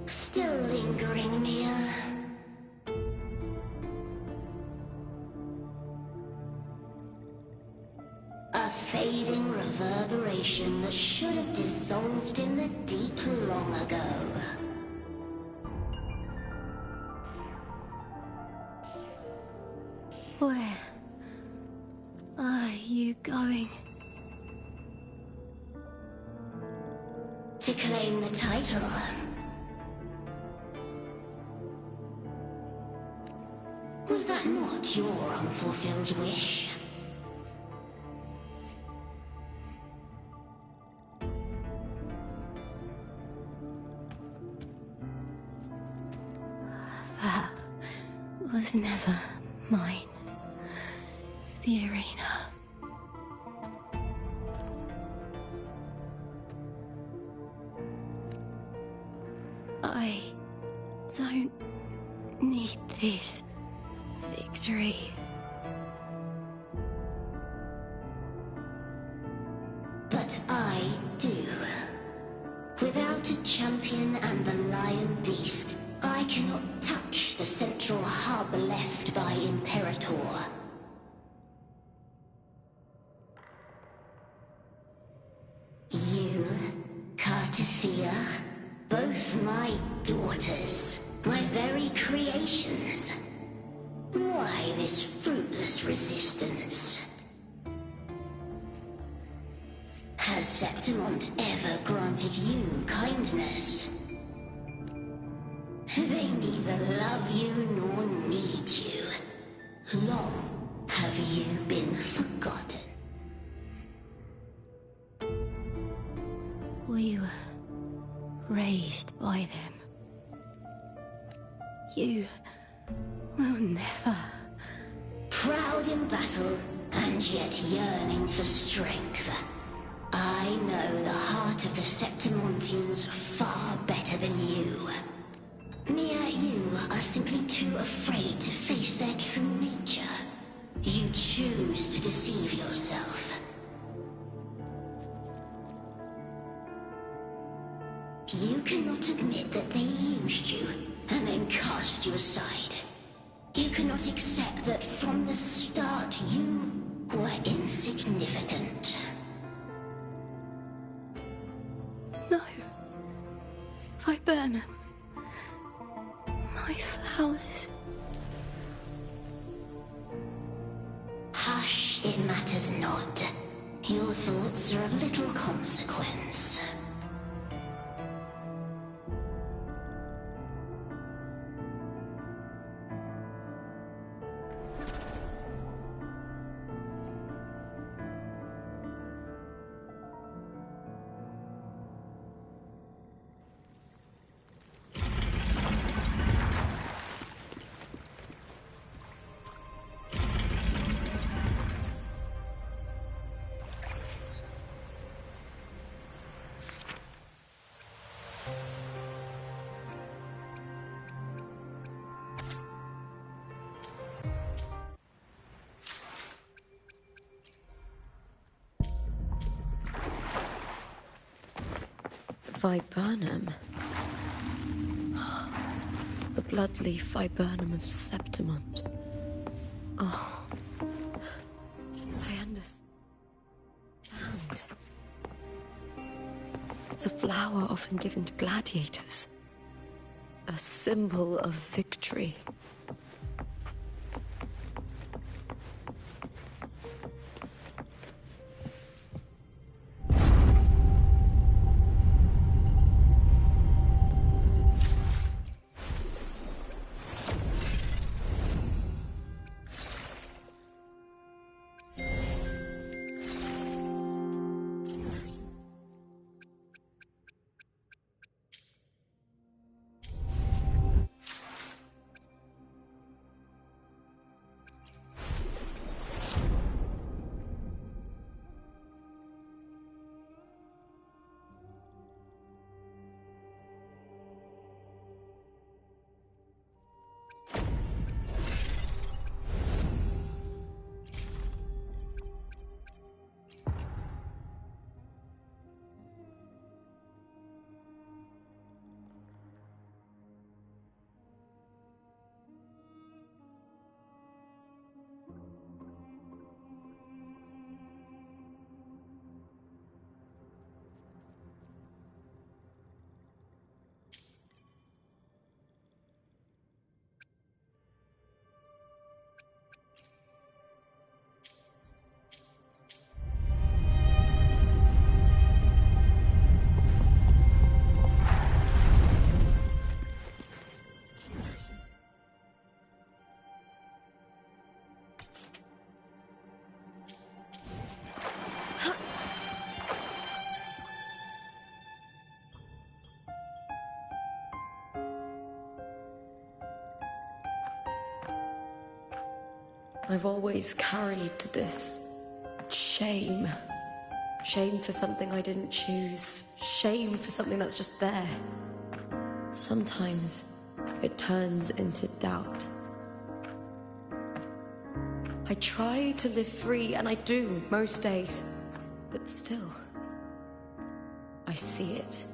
Speaker 13: Still lingering, Mia. A fading reverberation that should have dissolved in the deep long ago.
Speaker 1: Where are you going?
Speaker 13: To claim the title. Was that not your unfulfilled wish?
Speaker 1: That was never mine. The arena. I don't need this victory.
Speaker 13: But I do. Without a champion and the lion beast, I cannot touch the central hub left by Imperator. ya? Both my daughters, my very creations. Why this fruitless resistance? Has Septimont ever granted you kindness? They neither love you nor need you. Long have you been forgotten.
Speaker 11: We were raised by them. You will never.
Speaker 13: Proud in battle, and yet yearning for strength. I know the heart of the Septimontines far better than you. Mere you are simply too afraid to face their true nature. You choose to deceive yourself. You cannot admit that they used you, and then cast you aside. You cannot accept that from the start you were insignificant.
Speaker 11: No. Viburnum. My flowers.
Speaker 13: Hush, it matters not. Your thoughts are of little consequence.
Speaker 3: Viburnum. The bloodleaf viburnum of Septimont. Oh. I understand. It's a flower often given to gladiators. A symbol of victory. I've always carried this shame. Shame for something I didn't choose. Shame for something that's just there. Sometimes it turns into doubt. I try to live free, and I do most days. But still, I see it.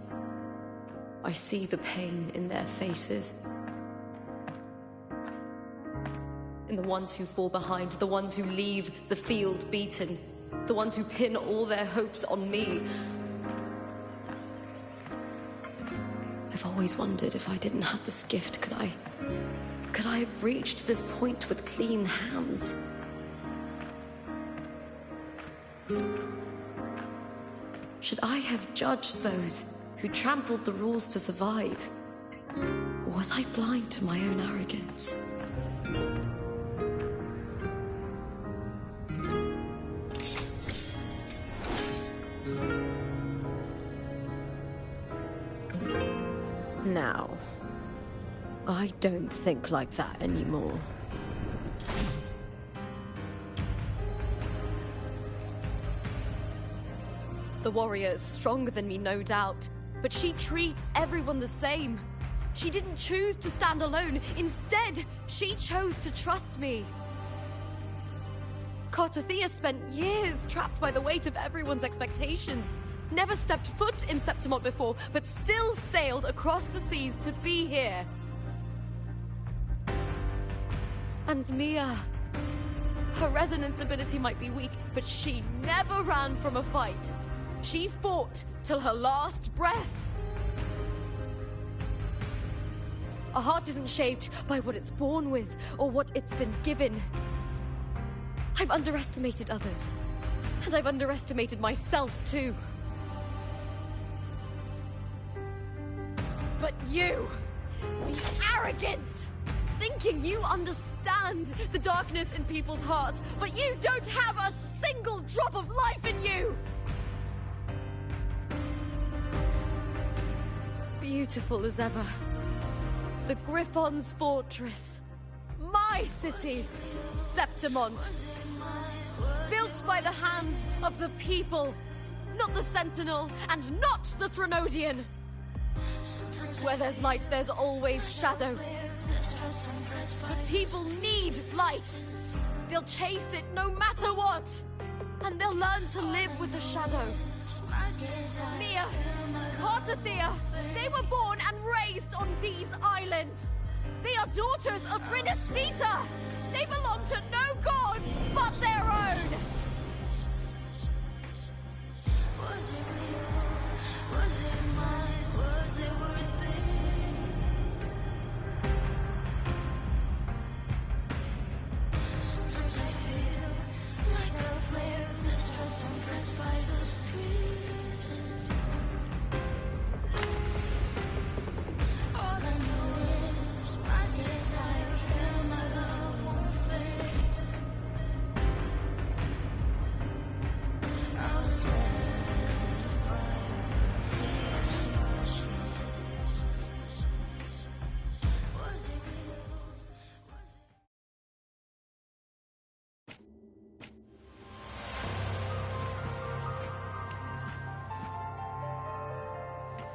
Speaker 3: I see the pain in their faces. In the ones who fall behind, the ones who leave the field beaten, the ones who pin all their hopes on me. I've always wondered if I didn't have this gift, could I have reached this point with clean hands? Should I have judged those who trampled the rules to survive? Or was I blind to my own arrogance? Now, I don't think like that anymore. The warrior is stronger than me, no doubt, but she treats everyone the same. She didn't choose to stand alone. Instead, she chose to trust me. Cartothea spent years trapped by the weight of everyone's expectations. Never stepped foot in Septimont before, but still sailed across the seas to be here. And Mia, her resonance ability might be weak, but she never ran from a fight. She fought till her last breath. A heart isn't shaped by what it's born with or what it's been given. I've underestimated others, and I've underestimated myself too. But you, the arrogance, thinking you understand the darkness in people's hearts, but you don't have a single drop of life in you! Beautiful as ever. The Griffon's fortress. My city, Septimont. Built by the hands of the people. Not the Sentinel, and not the Threnodian. Where there's light, there's always shadow. But people need light. They'll chase it no matter what. And they'll learn to live with the shadow. Mia, Cartothea, they were born and raised on these islands. They are daughters of Rinascita. They belong to no gods but their own. Was it real? Was it mine? Was it worth it? Sometimes I feel like a flare, distrust and threats by the streets. All I know is my desire and my love won't fade. I'll set a fire, fierce passion. Was it real?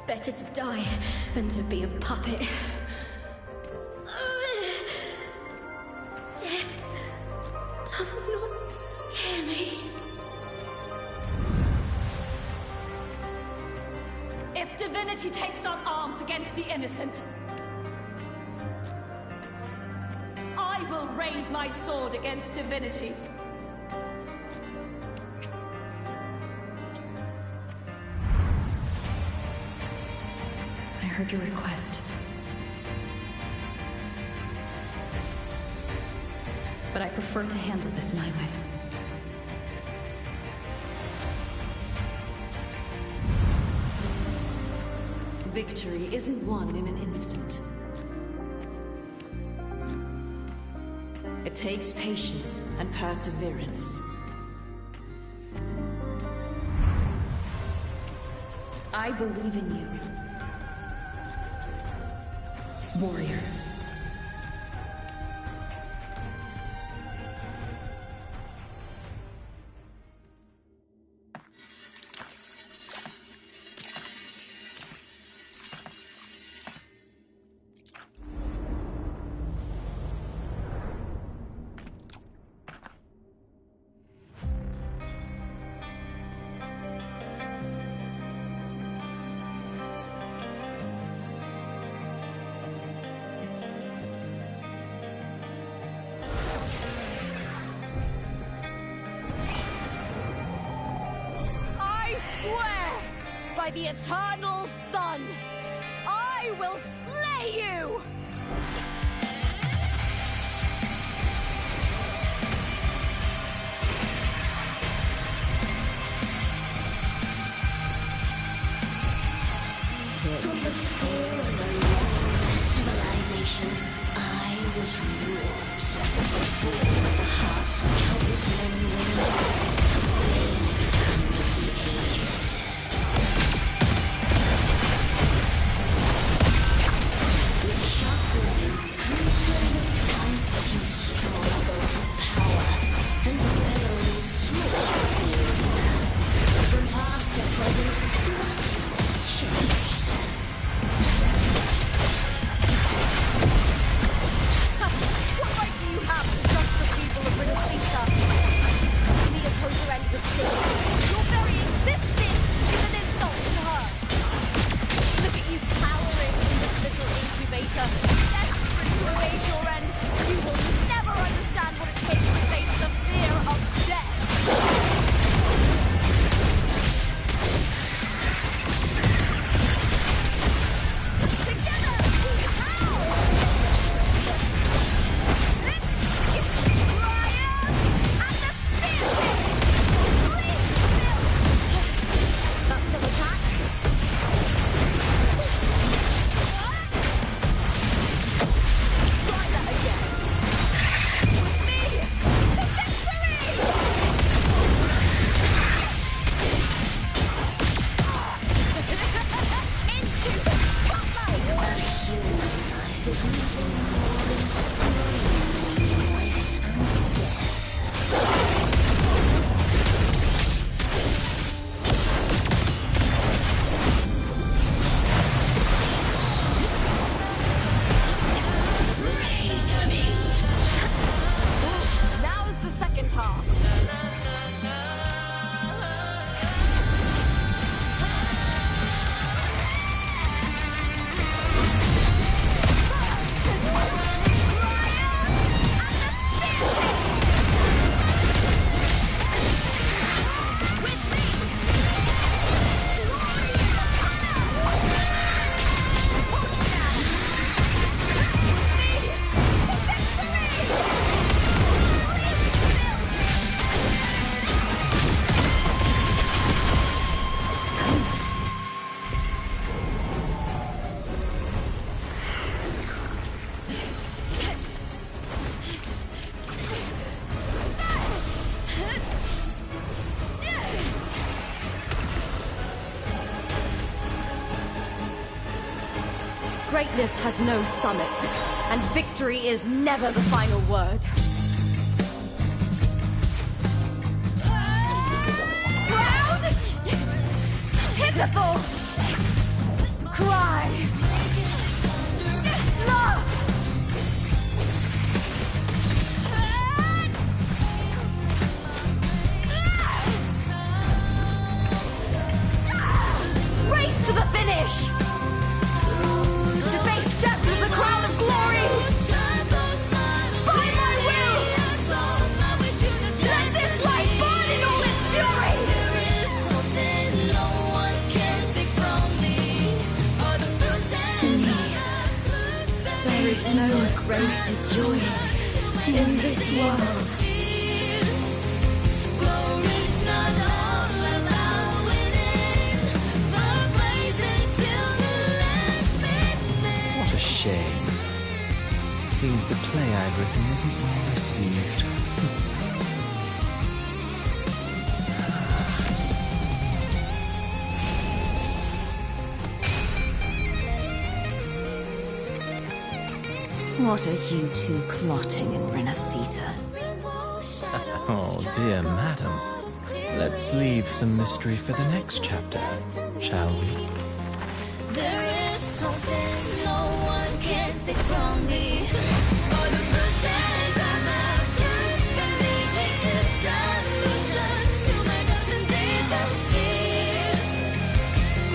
Speaker 13: Better to die than to be a puppet. Death does not scare me.
Speaker 14: If divinity takes up arms against the innocent, I will raise my sword against divinity.
Speaker 7: I heard your request. But I prefer to handle this my way.
Speaker 11: Victory isn't won in an instant. It takes patience and perseverance. I believe in you, warrior.
Speaker 3: By the eternal sun, I will slay you!
Speaker 13: From the fear of the laws of civilization, I was wrought. The hearts of countless men and women, the waves hand of the aged. With sharp blades and silver tongue, he struggled for power and revelry smote the arena. From past to present, nothing has changed.
Speaker 3: What right do you have to judge the people of Renacita? The opposer and the city. Your very existence is an insult to her. Look at you cowering in this little incubator, desperate to evade your end. You will never understand what it takes to face the fear of death. Greatness has no summit, and victory is never the final word. Proud! Pitiful! Cry! Love! Race to the finish! To face death with the crown of glory! By my will! Let this light burn in all its fury! To me, there is no greater joy in this world.
Speaker 5: What a shame. Seems the play I've written isn't well received.
Speaker 11: What are you two plotting in Renacita?
Speaker 5: Oh, dear madam. Let's leave some mystery for the next chapter, shall we?
Speaker 13: There is something no one can take from me. All the bruises I left just beneath this is solution to my doubts and deepest fears.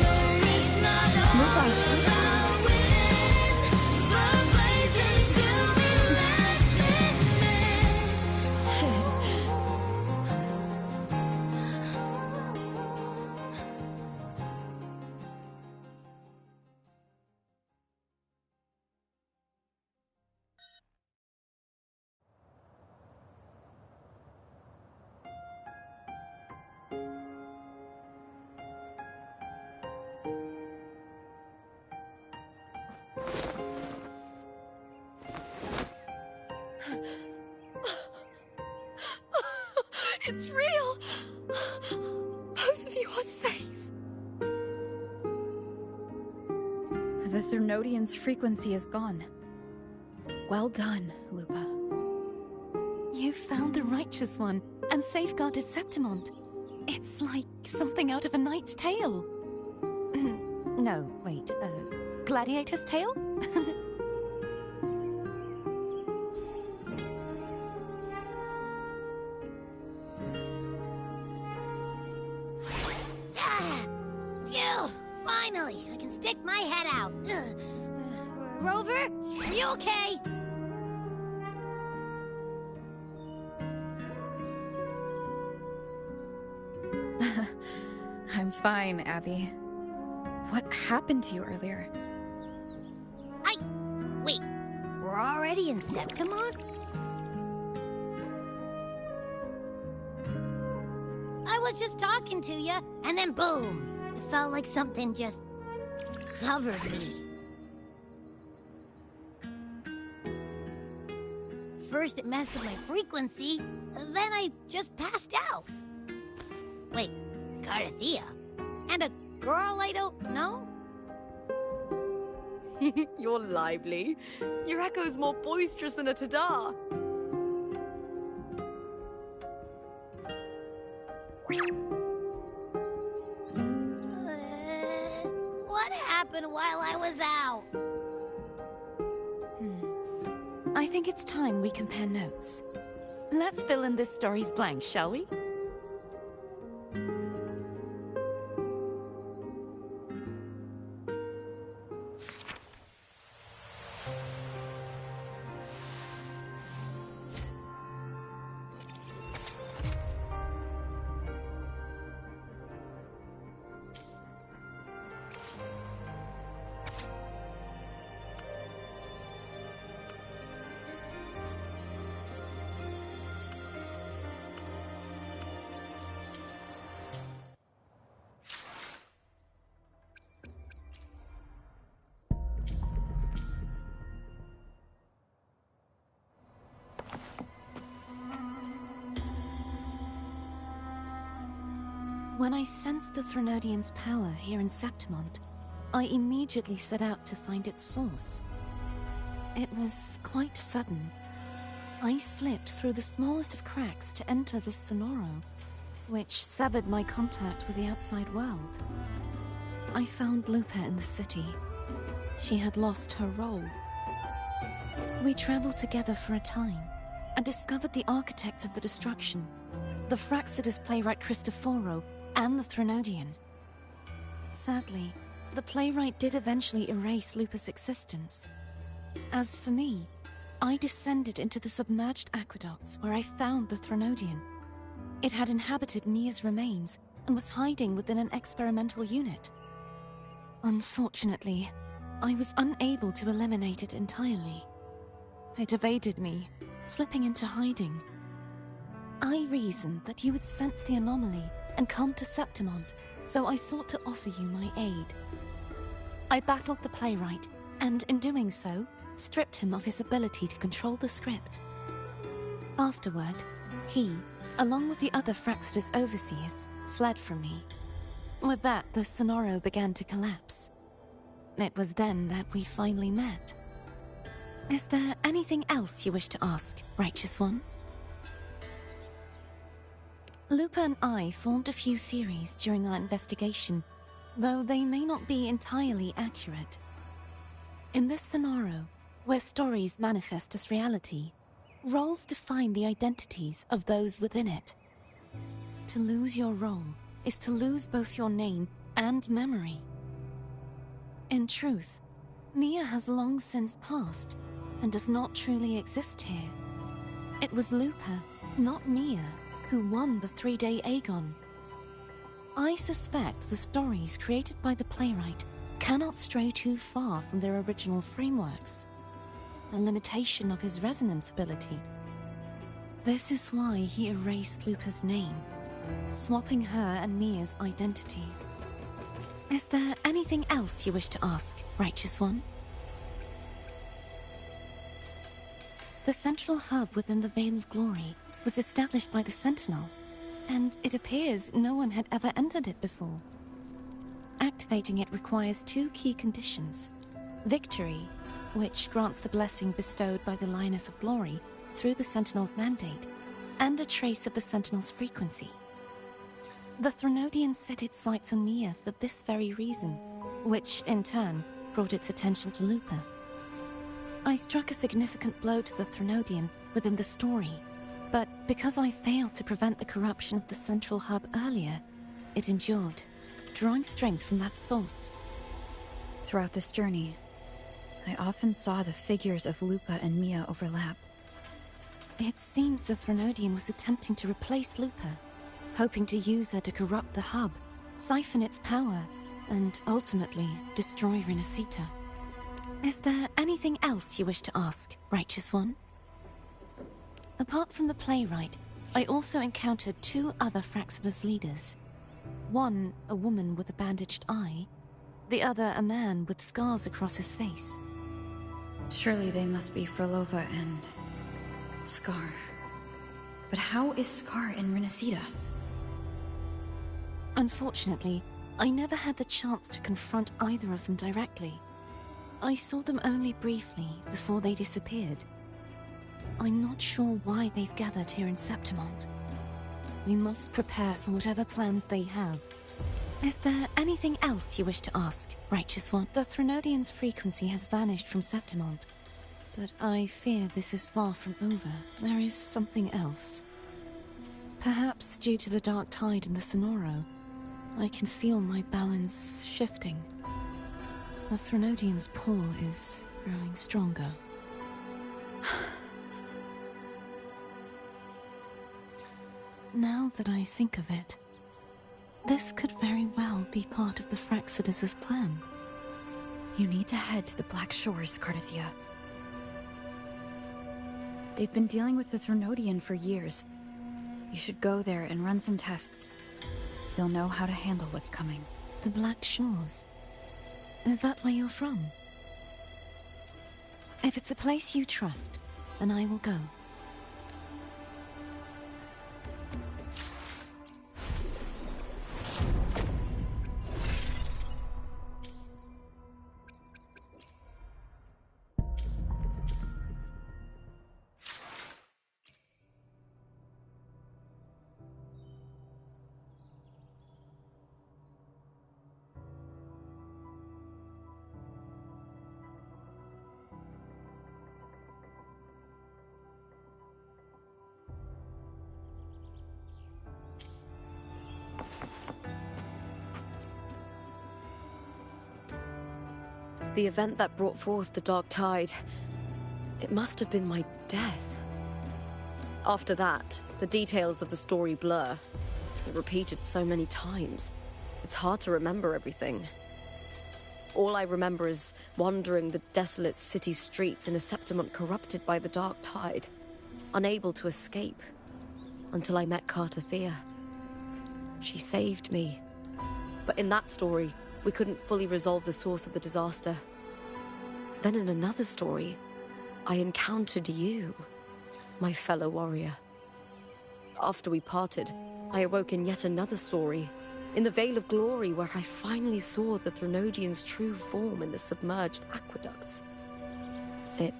Speaker 13: There is not all about winning, but blazing to the last minute.
Speaker 3: It's real! Both of you are safe.
Speaker 2: The Threnodian's frequency is gone. Well done, Lupa.
Speaker 11: You found the Righteous One and safeguarded Septimont. It's like something out of a knight's tale. No, wait, gladiator's tale?
Speaker 13: Phew! Finally, I can stick my head out. Rover, are you okay?
Speaker 2: I'm fine, Abby. What happened to you earlier?
Speaker 13: Wait, we're already in Septimont? I was just talking to you, and then boom! It felt like something just covered me. First it messed with my frequency, then I just passed out. Wait, Carthea? And a girl I don't know?
Speaker 3: You're lively. Your echo's more boisterous than a Tadar.
Speaker 13: What happened while I was out?
Speaker 11: I think it's time we compare notes. Let's fill in this story's blanks, shall we? When I sensed the Threnodian's power here in Septimont, I immediately set out to find its source. It was quite sudden. I slipped through the smallest of cracks to enter this Sonoro, which severed my contact with the outside world. I found Lupa in the city. She had lost her role. We traveled together for a time, and discovered the architects of the destruction, the Fraxidus playwright Cristoforo, and the Threnodian. Sadly, the playwright did eventually erase Lupa's existence. As for me, I descended into the submerged aqueducts where I found the Threnodian. It had inhabited Mia's remains and was hiding within an experimental unit. Unfortunately, I was unable to eliminate it entirely. It evaded me, slipping into hiding. I reasoned that you would sense the anomaly and come to Septimont, so I sought to offer you my aid. I battled the playwright, and in doing so, stripped him of his ability to control the script. Afterward, he, along with the other Fraxidus overseers, fled from me. With that, the Sonoro began to collapse. It was then that we finally met. Is there anything else you wish to ask, Righteous One? Lupa and I formed a few theories during our investigation, though they may not be entirely accurate. In this Sonoro, where stories manifest as reality, roles define the identities of those within it. To lose your role is to lose both your name and memory. In truth, Mia has long since passed and does not truly exist here. It was Lupa, not Mia, who won the 3-day Aegon. I suspect the stories created by the playwright cannot stray too far from their original frameworks, a limitation of his resonance ability. This is why he erased Lupa's name, swapping her and Mia's identities. Is there anything else you wish to ask, Righteous One? The central hub within the Veil of Glory was established by the Sentinel, and it appears no one had ever entered it before. Activating it requires two key conditions. Victory, which grants the blessing bestowed by the Lioness of Glory through the Sentinel's mandate, and a trace of the Sentinel's frequency. The Threnodian set its sights on Mia for this very reason, which, in turn, brought its attention to Lupa. I struck a significant blow to the Threnodian within the story, but because I failed to prevent the corruption of the central hub earlier, it endured, drawing strength from that source.
Speaker 7: Throughout this journey, I often saw the figures of Lupa and Mia overlap.
Speaker 11: It seems the Threnodian was attempting to replace Lupa, hoping to use her to corrupt the hub, siphon its power, and ultimately destroy Renacita. Is there anything else you wish to ask, Righteous One? Apart from the playwright, I also encountered two other Fraxinus leaders. One, a woman with a bandaged eye, the other a man with scars across his face.
Speaker 7: Surely they must be Frolova and Scar. But how is Scar in Renacita?
Speaker 11: Unfortunately, I never had the chance to confront either of them directly. I saw them only briefly before they disappeared. I'm not sure why they've gathered here in Septimont. We must prepare for whatever plans they have. Is there anything else you wish to ask, Righteous One? The Threnodian's frequency has vanished from Septimont, but I fear this is far from over. There is something else. Perhaps due to the dark tide in the Sonoro, I can feel my balance shifting. The Threnodian's pull is growing stronger. Now that I think of it, this could very well be part of the Fraxidus' plan.
Speaker 7: You need to head to the Black Shores, Cardathia. They've been dealing with the Threnodian for years. You should go there and run some tests. You'll know how to handle what's coming.
Speaker 11: The Black Shores? Is that where you're from? If it's a place you trust, then I will go.
Speaker 3: The event that brought forth the Dark Tide, it must have been my death. After that, the details of the story blur. It repeated so many times. It's hard to remember everything. All I remember is wandering the desolate city streets in a Septimont corrupted by the Dark Tide, unable to escape, until I met Cardathia. She saved me. But in that story, we couldn't fully resolve the source of the disaster. Then in another story, I encountered you, my fellow warrior. After we parted, I awoke in yet another story, in the Veil of Glory, where I finally saw the Threnodian's true form in the submerged aqueducts. It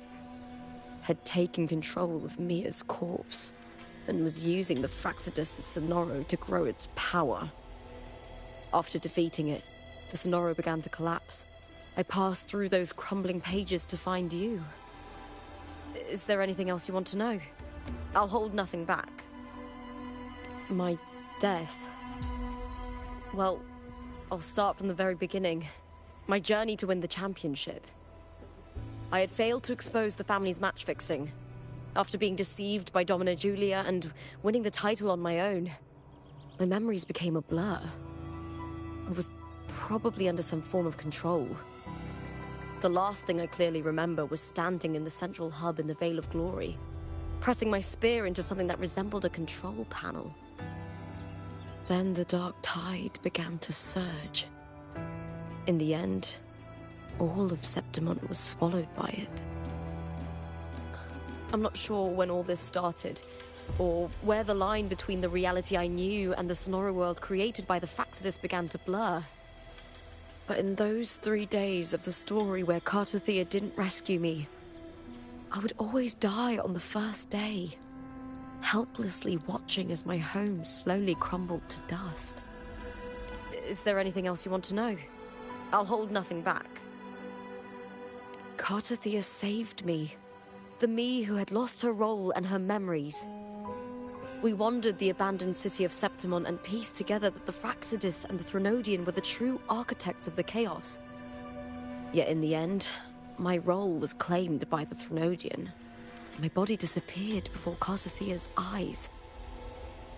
Speaker 3: had taken control of Mia's corpse, and was using the Fraxidus' Sonoro to grow its power. After defeating it, the Sonoro began to collapse. I passed through those crumbling pages to find you. Is there anything else you want to know? I'll hold nothing back. My death. Well, I'll start from the very beginning. My journey to win the championship. I had failed to expose the family's match fixing. After being deceived by Domina Julia and winning the title on my own, my memories became a blur. I was probably under some form of control. The last thing I clearly remember was standing in the central hub in the Veil of Glory, pressing my spear into something that resembled a control panel. Then the Dark Tide began to surge. In the end, all of Septimont was swallowed by it. I'm not sure when all this started, or where the line between the reality I knew and the Sonora world created by the Fraxidus began to blur. But in those 3 days of the story where Cartothea didn't rescue me, I would always die on the first day, helplessly watching as my home slowly crumbled to dust. Is there anything else you want to know? I'll hold nothing back. Cartothea saved me. The me who had lost her role and her memories. We wandered the abandoned city of Septimon and pieced together that the Fraxidus and the Threnodian were the true architects of the chaos. Yet in the end, my role was claimed by the Threnodian. My body disappeared before Cartothea's eyes.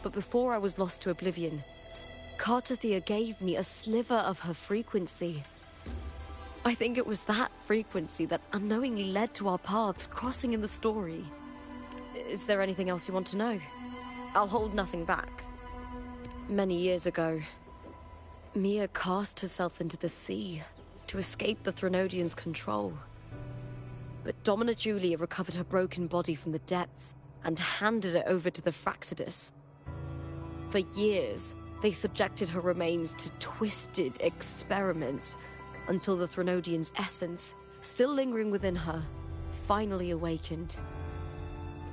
Speaker 3: But before I was lost to oblivion, Cartothea gave me a sliver of her frequency. I think it was that frequency that unknowingly led to our paths crossing in the story. Is there anything else you want to know? I'll hold nothing back. Many years ago, Mia cast herself into the sea to escape the Threnodian's control. But Domina Julia recovered her broken body from the depths and handed it over to the Fraxidus. For years, they subjected her remains to twisted experiments until the Threnodian's essence, still lingering within her, finally awakened.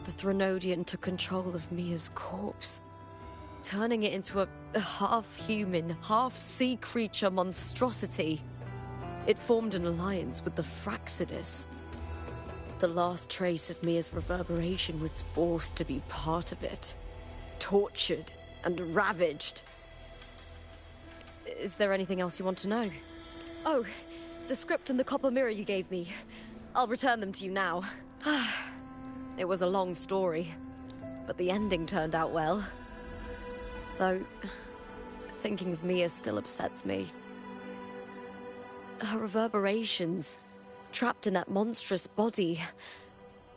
Speaker 3: The Threnodian took control of Mia's corpse, turning it into a half-human, half-sea creature monstrosity. It formed an alliance with the Fraxidus. The last trace of Mia's reverberation was forced to be part of it, tortured and ravaged. Is there anything else you want to know? Oh, the script and the copper mirror you gave me. I'll return them to you now. It was a long story, but the ending turned out well. Though, thinking of Mia still upsets me. Her reverberations, trapped in that monstrous body.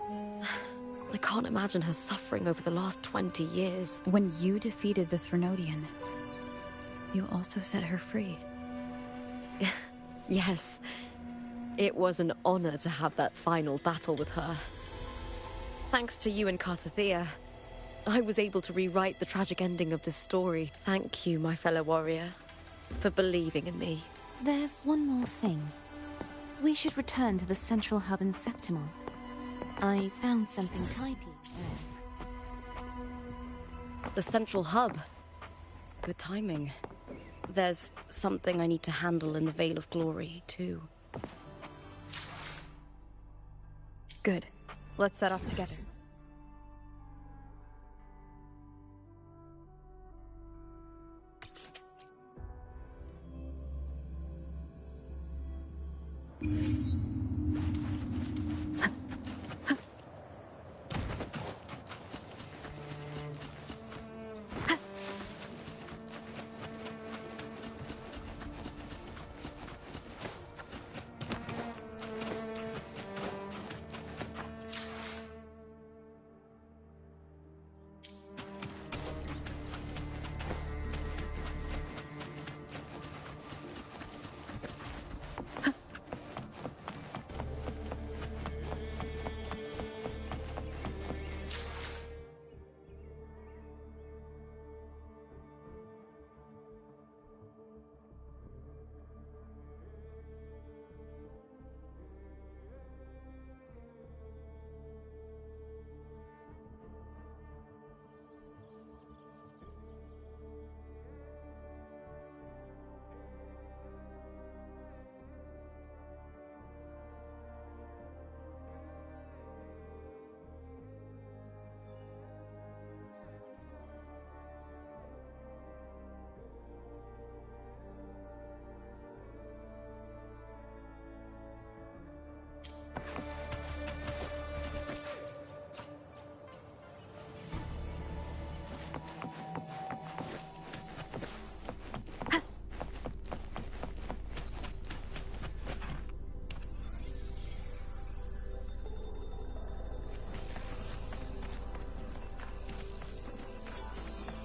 Speaker 3: I can't imagine her suffering over the last 20 years.
Speaker 7: When you defeated the Threnodian, you also set her free.
Speaker 3: Yes. It was an honor to have that final battle with her. Thanks to you and Cartothea, I was able to rewrite the tragic ending of this story. Thank you, my fellow warrior, for believing in me.
Speaker 11: There's one more thing. We should return to the central hub in Septimon. I found something tidy there.
Speaker 3: The central hub? Good timing. There's something I need to handle in the Veil of Glory, too.
Speaker 7: Good. Let's set off together.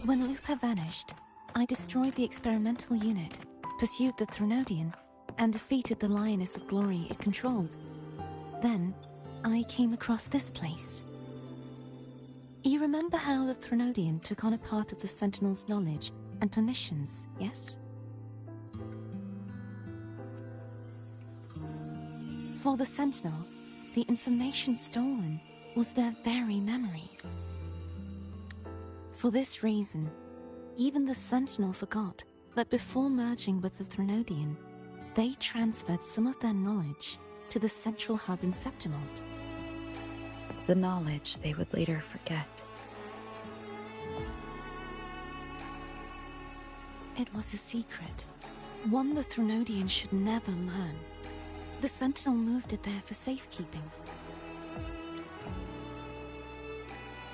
Speaker 11: When Lupa vanished, I destroyed the experimental unit, pursued the Threnodian, and defeated the Lioness of Glory it controlled. Then, I came across this place. You remember how the Threnodian took on a part of the Sentinel's knowledge and permissions, yes? For the Sentinel, the information stolen was their very memories. For this reason, even the Sentinel forgot that before merging with the Threnodian, they transferred some of their knowledge to the central hub in Septimont.
Speaker 2: The knowledge they would later forget.
Speaker 11: It was a secret, one the Threnodian should never learn. The Sentinel moved it there for safekeeping.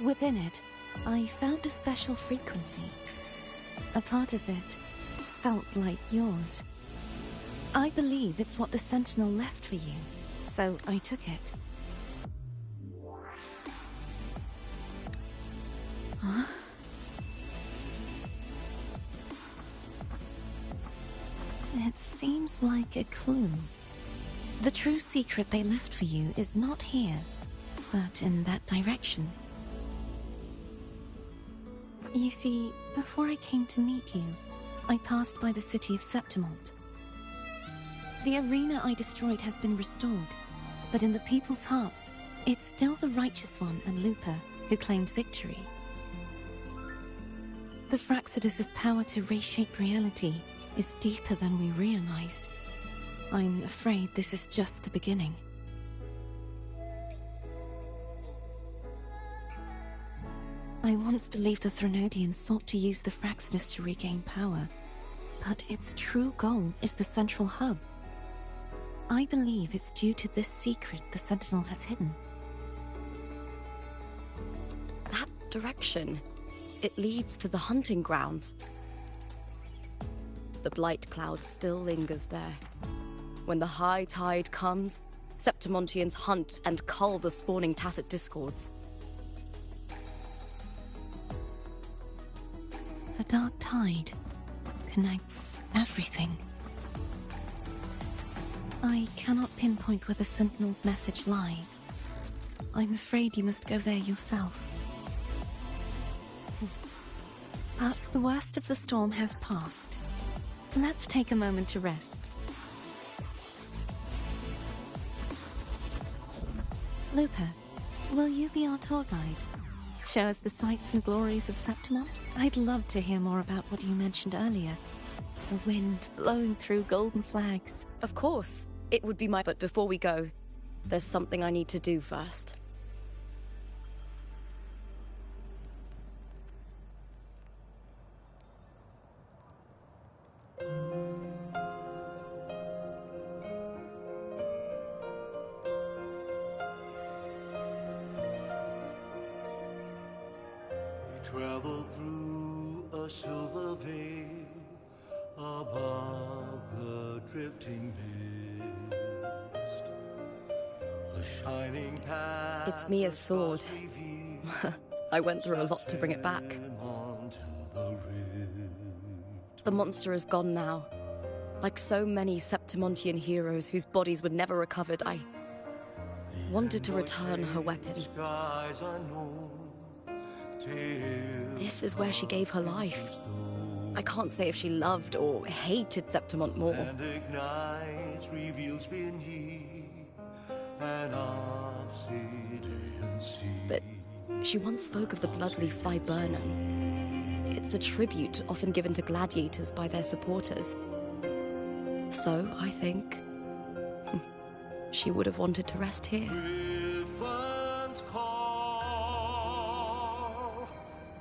Speaker 11: Within it, I found a special frequency. A part of it felt like yours. I believe it's what the Sentinel left for you, so I took it.
Speaker 7: Huh?
Speaker 11: It seems like a clue. The true secret they left for you is not here, but in that direction. You see, before I came to meet you, I passed by the city of Septimont. The arena I destroyed has been restored, but in the people's hearts, it's still the Righteous One and Lupa who claimed victory. The Fraxidus' power to reshape reality is deeper than we realized. I'm afraid this is just the beginning. I once believed the Threnodians sought to use the Fraxidus to regain power, but its true goal is the central hub. I believe it's due to this secret the Sentinel has hidden.
Speaker 3: That direction, it leads to the hunting grounds. The blight cloud still lingers there. When the high tide comes, Septimontians hunt and cull the spawning Tacit Discords.
Speaker 11: The dark tide connects everything. I cannot pinpoint where the Sentinel's message lies. I'm afraid you must go there yourself. But the worst of the storm has passed. Let's take a moment to rest. Lupa, will you be our tour guide? Show us the sights and glories of Septimont? I'd love to hear more about what you mentioned earlier. The wind blowing through golden flags.
Speaker 3: Of course, it would be my... But before we go, there's something I need to do first.
Speaker 15: Travel through a silver veil above the drifting mist. A shining path.
Speaker 3: It's Mia's sword. I went through a lot to bring it back. The monster is gone now. Like so many Septimontian heroes whose bodies were never recovered, I wanted to return her weapon. This is where she gave her life. I can't say if she loved or hated Septimont more.
Speaker 15: And ignites, reveals beneath an obsidian sea.
Speaker 3: But she once spoke of the bloodleaf viburnum. It's a tribute often given to gladiators by their supporters. So, I think she would have wanted to rest here.
Speaker 15: Griffin's call,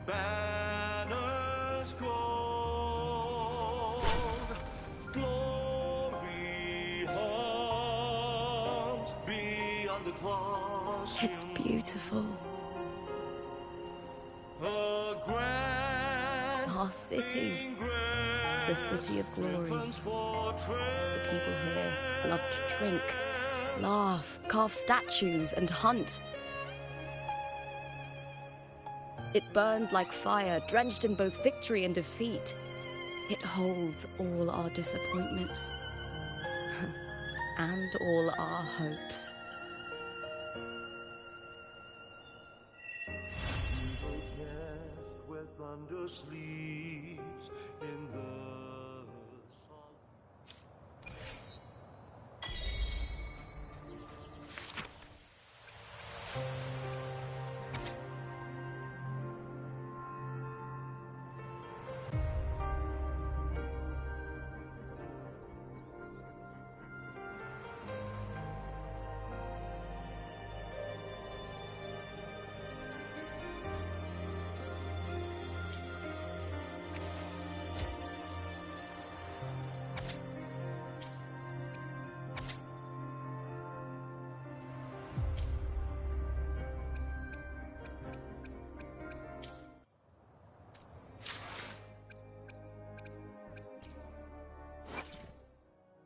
Speaker 15: banners gold, glory hums beyond the cross.
Speaker 3: It's beautiful. Our city. The city of glory. The people here love to drink, laugh, carve statues, and hunt. It burns like fire, drenched in both victory and defeat. It holds all our disappointments and all our hopes.
Speaker 15: sleeps in the sun.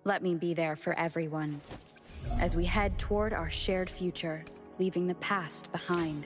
Speaker 2: Let me be there for everyone, as we head toward our shared future, leaving the past behind.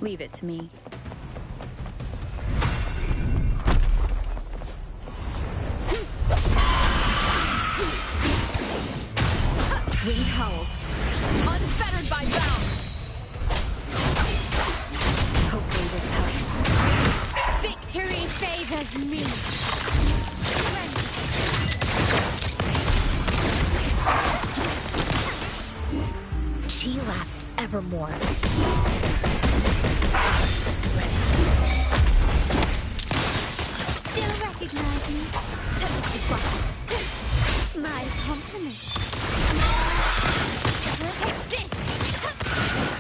Speaker 2: Leave it to me.
Speaker 12: Winged howls, unfettered by bounds. Hope favors help.
Speaker 1: Victory favors me.
Speaker 12: She lasts evermore.
Speaker 1: Still recognize me?
Speaker 12: Tempest flies.
Speaker 1: My compliments. Take this!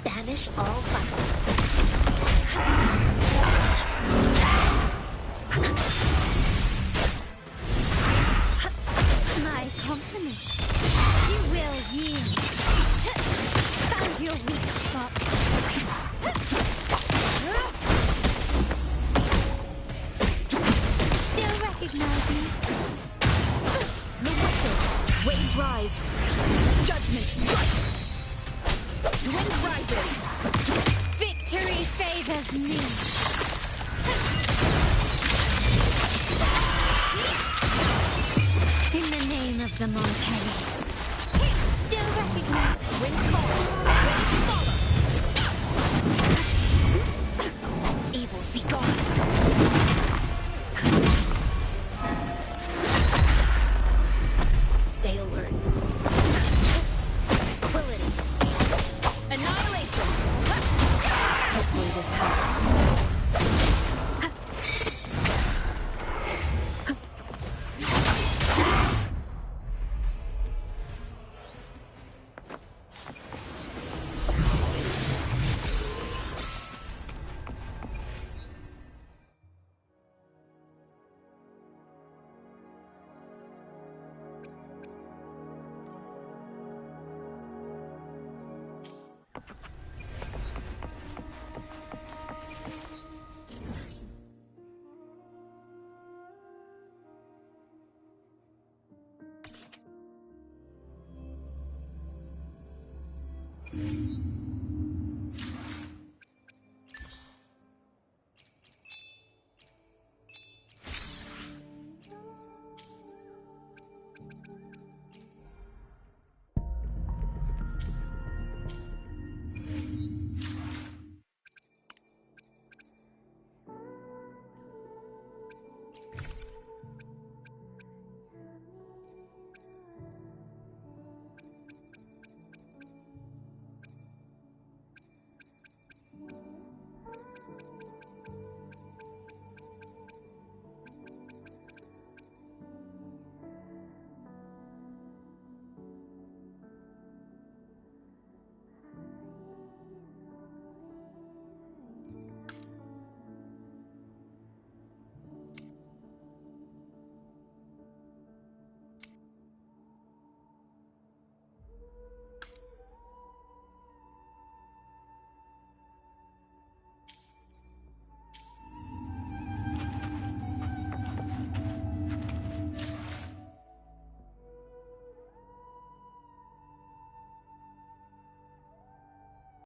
Speaker 12: Banish all vice.
Speaker 1: My compliments. You will yield. Found your weak spot. Still recognize me?
Speaker 12: The wicked. Waves rise. Judgment strikes.
Speaker 1: Wind rises. Victory favors me. In the name of the Montellis. Still recognize. Wind falls. Waves follow. Evils be gone. Stay alert. Tranquility. Annihilation.
Speaker 2: Hopefully this helps.